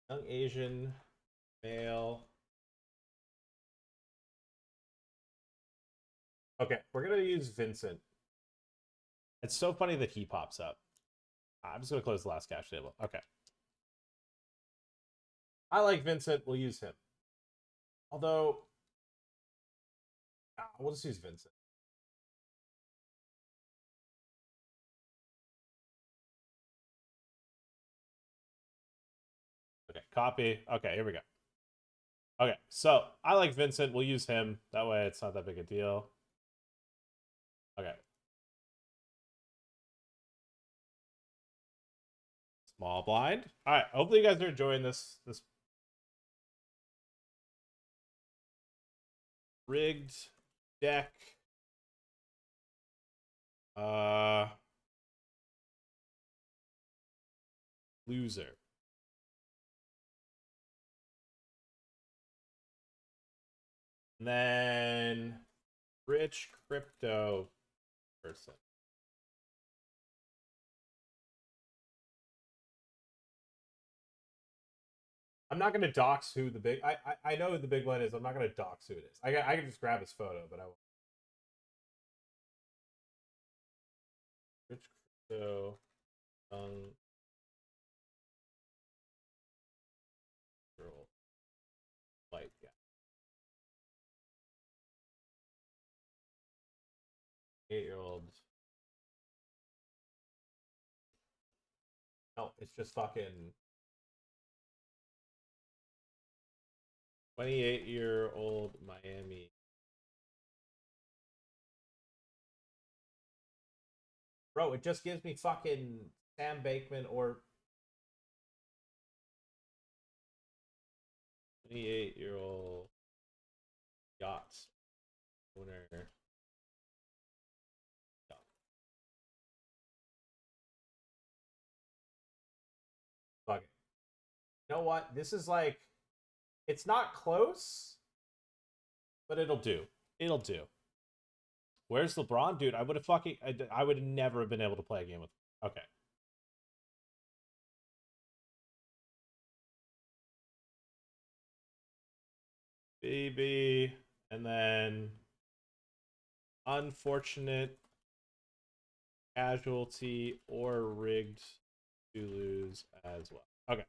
Young Asian male. Okay, we're gonna use Vincent. It's so funny that he pops up. I'm just gonna close the last cache table. Okay. I like Vincent. We'll use him. Although, we'll just use Vincent. Okay, copy. Okay, here we go. Okay, so I like Vincent. We'll use him. That way it's not that big a deal. Okay. Small blind. All right, hopefully you guys are enjoying this rigged deck. Loser. And then rich crypto person. I'm not gonna dox who the big. I know who the big one is. I'm not gonna dox who it is. I can just grab his photo, but I won't. Rich crypto. Girl, white guy. 8-year-old. No, it's just fucking 28-year-old Miami. Bro, it just gives me fucking Sam Bakeman or 28-year-old yachts owner. Fuck it. You know what? This is like, it's not close, but it'll do. It'll do. Where's LeBron, dude? I would have fucking, I would never have been able to play a game with. Okay. BB, and then unfortunate casualty or rigged to lose as well. Okay.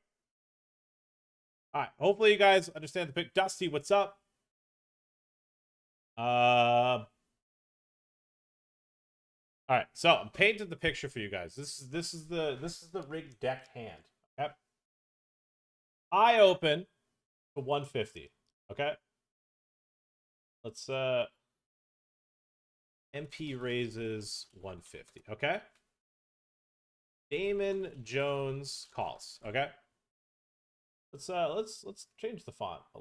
All right. Hopefully you guys understand the pick. Dusty, what's up? All right. So I'm painting the picture for you guys. This is the rigged deck hand. Okay. I open to 150. Okay. Let's MP raises 150. Okay. Damon Jones calls. Okay. Let's change the font a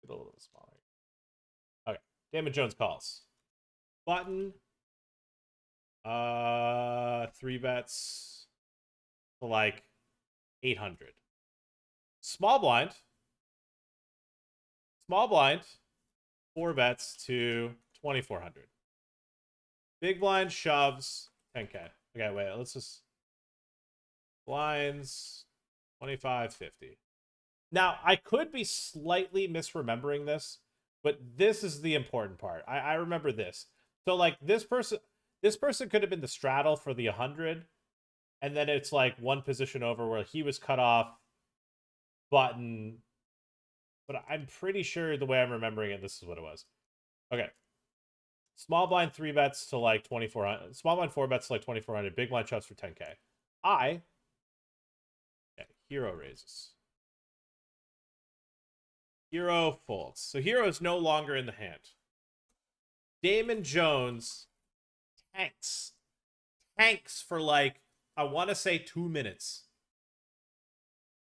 little smaller. Okay. Damon Jones calls. Button. 3 bets to like 800. Small blind. 4 bets to 2400. Big blind shoves 10k. Okay, wait, let's just blinds 25-50. Now, I could be slightly misremembering this, but this is the important part. I remember this. So like this person could have been the straddle for the 100, and then it's like one position over where he was cut off, button. But I'm pretty sure the way I'm remembering it, this is what it was. Okay. Small blind 3 bets to like 2400. Small blind 4 bets to like 2400. Big blind shoves for 10k. Hero raises. Hero folds. So Hero is no longer in the hand. Damon Jones tanks for like, I want to say 2 minutes.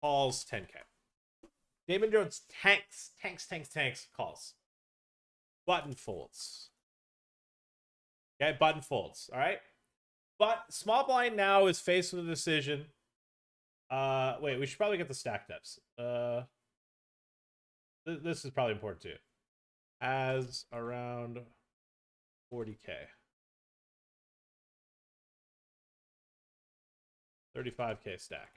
Calls 10k. Damon Jones tanks, calls. Button folds. Okay, button folds. All right. But small blind now is faced with a decision. Wait, we should probably get the stack depths. This is probably important too. As around 40k. 35k stack.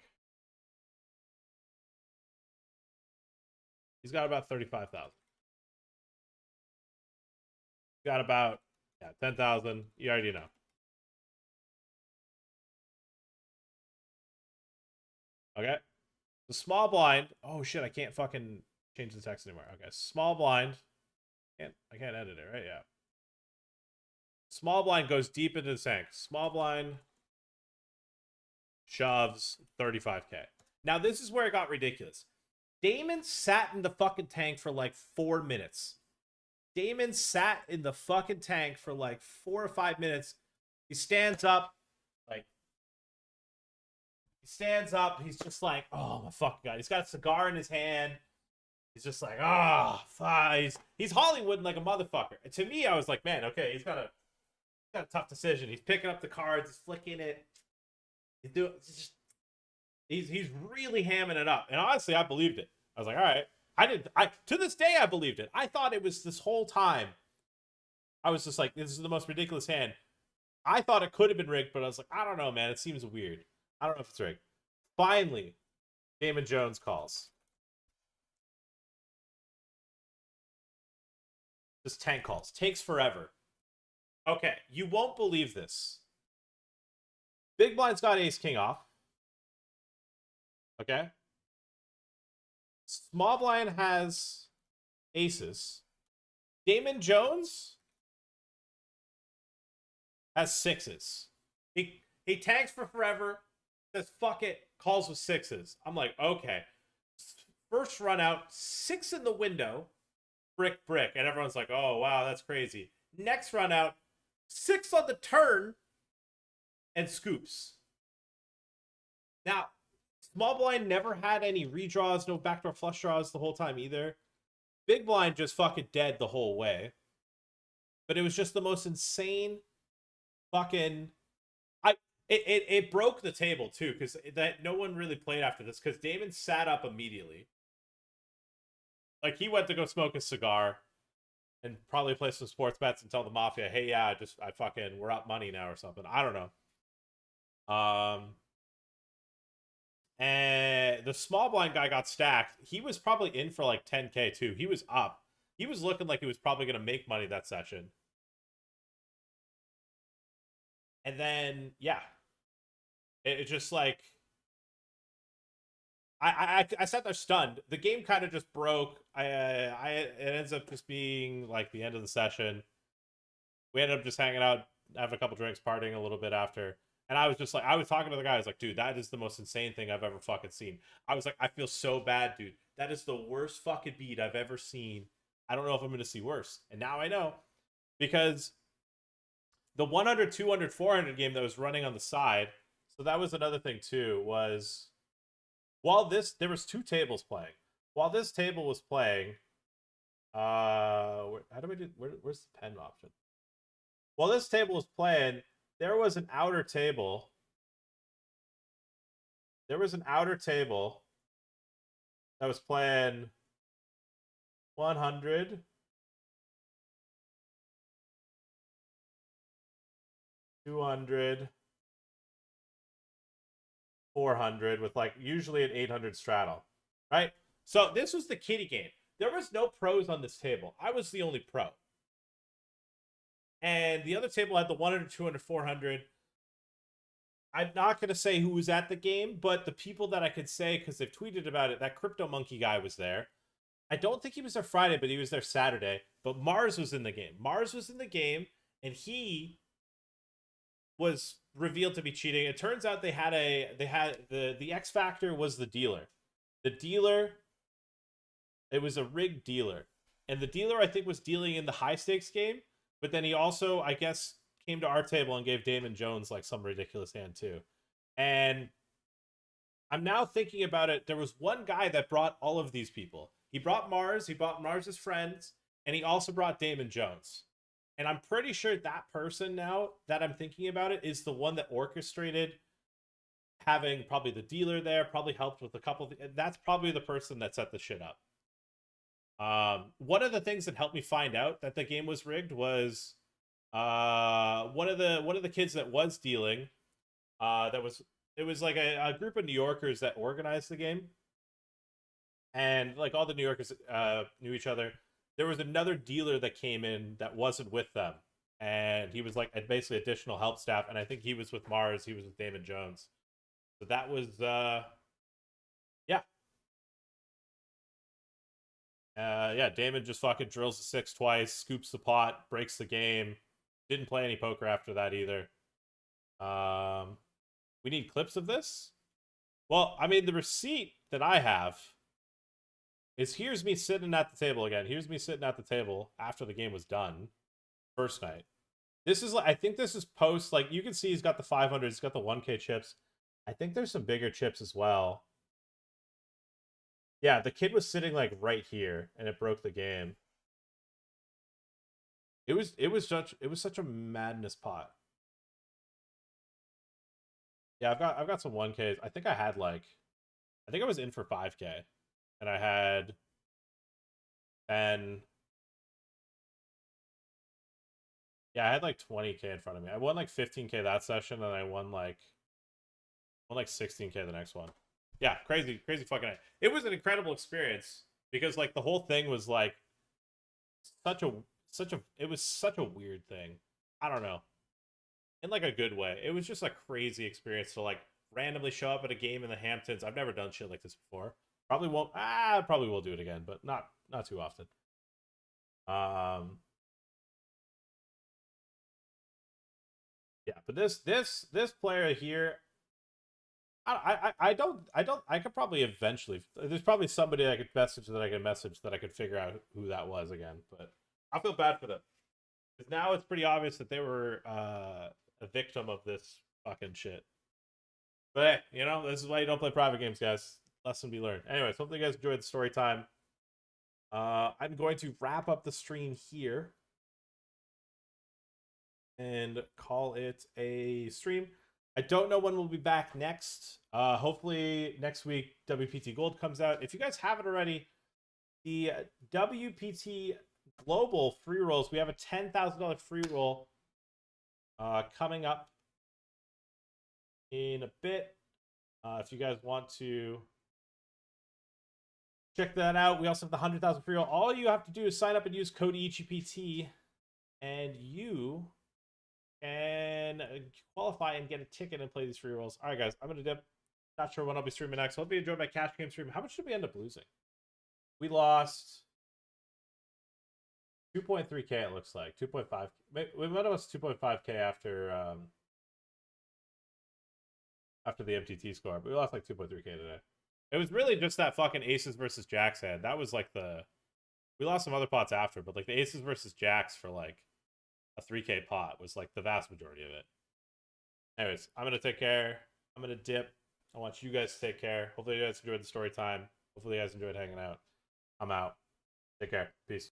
He's got about 35,000. Got about 10,000. You already know. Okay. The small blind. Oh shit! I can't fucking change the text anymore. Okay. Small blind. I can't edit it, right? Yeah. Small blind goes deep into the tank. Small blind shoves 35k. Now this is where it got ridiculous. Damon sat in the fucking tank for like 4 minutes. Damon sat in the fucking tank for like 4 or 5 minutes. He stands up, like, he's just like, oh my fucking god. He's got a cigar in his hand. He's just like, he's Hollywooding like a motherfucker. And to me, I was like, man, okay, he's got a tough decision. He's picking up the cards, he's flicking it. He's really hamming it up. And honestly, I believed it. I was like, all right. To this day I believed it. I thought it was this whole time. I was just like, this is the most ridiculous hand. I thought it could have been rigged, but I was like, I don't know, man. It seems weird. I don't know if it's rigged. Finally, Damon Jones calls. Just tank calls. Takes forever. Okay, you won't believe this. Big blind's got ace king off. Okay. Small blind has aces. Damon Jones has sixes. He tanks for forever, says fuck it, calls with sixes. I'm like, okay. First run out, 6 in the window, brick. And everyone's like, oh, wow, that's crazy. Next run out, 6 on the turn, and scoops. Now, small blind never had any redraws, no backdoor flush draws the whole time either. Big blind just fucking dead the whole way. But it was just the most insane fucking... It broke the table too, because that no one really played after this, because Damon sat up immediately. Like, he went to go smoke a cigar and probably play some sports bets and tell the Mafia, hey, yeah, we're up money now or something. I don't know. And the small blind guy got stacked. He was probably in for like 10K too. He was up. He was looking like he was probably going to make money that session. And then, yeah. It just like... I sat there stunned. The game kind of just broke. It ends up just being like the end of the session. We ended up just hanging out, having a couple drinks, partying a little bit after. And I was just like, I was talking to the guy. I was like, dude, that is the most insane thing I've ever fucking seen. I was like, I feel so bad, dude. That is the worst fucking beat I've ever seen. I don't know if I'm going to see worse. And now I know. Because the 100, 200, 400 game that was running on the side. So that was another thing too, was... there was 2 tables playing. While this table was playing, where's the pen option? While this table was playing, there was an outer table. There was an outer table that was playing 100, 200, 400 with like usually an 800 straddle, right? So this was the kiddie game. There was no pros on this table. I was the only pro. And the other table had the 100, 200, 400. I'm not going to say who was at the game, but the people that I could say, because they've tweeted about it, that Crypto Monkey guy was there. I don't think he was there Friday, but he was there Saturday. But Mars was in the game. Mars was in the game, and he was revealed to be cheating. It turns out the X Factor was the dealer. The dealer, it was a rigged dealer. And the dealer, I think, was dealing in the high stakes game. But then he also, I guess, came to our table and gave Damon Jones like some ridiculous hand too. And I'm now thinking about it. There was one guy that brought all of these people. He brought Mars. He brought Mars's friends. And he also brought Damon Jones. And I'm pretty sure that person now that I'm thinking about it is the one that orchestrated having probably the dealer there, probably helped with a couple of that's probably the person that set the shit up. One of the things that helped me find out that the game was rigged was one of the kids that was dealing. It was like a group of New Yorkers that organized the game, and like all the New Yorkers knew each other. There was another dealer that came in that wasn't with them, and he was like basically additional help staff. And I think he was with Mars. He was with Damon Jones. So that was yeah, Damon just fucking drills the 6 twice, scoops the pot, breaks the game. Didn't play any poker after that either. We need clips of this? Well, I mean, the receipt that I have is here's me sitting at the table again. Here's me sitting at the table after the game was done. First night. This is like, I think this is post, like, you can see he's got the 500, he's got the 1K chips. I think there's some bigger chips as well. Yeah, the kid was sitting like right here, and it broke the game. It was such a madness pot. Yeah, I've got some 1Ks. I think I was in for 5K, and I had And yeah, I had like 20K in front of me. I won like 15K that session, and I won like 16K the next one. Yeah, crazy fucking night. It was an incredible experience because like the whole thing was like it was such a weird thing. I don't know. In like a good way. It was just a crazy experience to like randomly show up at a game in the Hamptons. I've never done shit like this before. Probably will do it again, but not too often. Yeah, but this player here, I could probably eventually. There's probably somebody I could message that I could figure out who that was again. But I feel bad for them because now it's pretty obvious that they were a victim of this fucking shit. But hey, you know, this is why you don't play private games, guys. Lesson be learned. Anyways, hopefully you guys enjoyed the story time. I'm going to wrap up the stream here and call it a stream. I don't know when we'll be back next. Hopefully next week WPT Gold comes out. If you guys haven't already, the WPT Global free rolls, we have a $10,000 free roll coming up in a bit. If you guys want to check that out, we also have the 100,000 free roll. All you have to do is sign up and use code WPT, and you can qualify and get a ticket and play these free rolls. All right, guys, I'm gonna dip. Not sure when I'll be streaming next. Hope you enjoyed my cash game stream. How much did we end up losing? We lost 2.3K. It looks like 2.5. We might have lost 2.5K after the MTT score, but we lost like 2.3K today. It was really just that fucking aces versus jacks hand. That was like we lost some other pots after, but like the aces versus jacks for like a 3K pot was like the vast majority of it. Anyways, I'm gonna take care. I'm gonna dip. I want you guys to take care. Hopefully you guys enjoyed the story time. Hopefully you guys enjoyed hanging out. I'm out. Take care. Peace.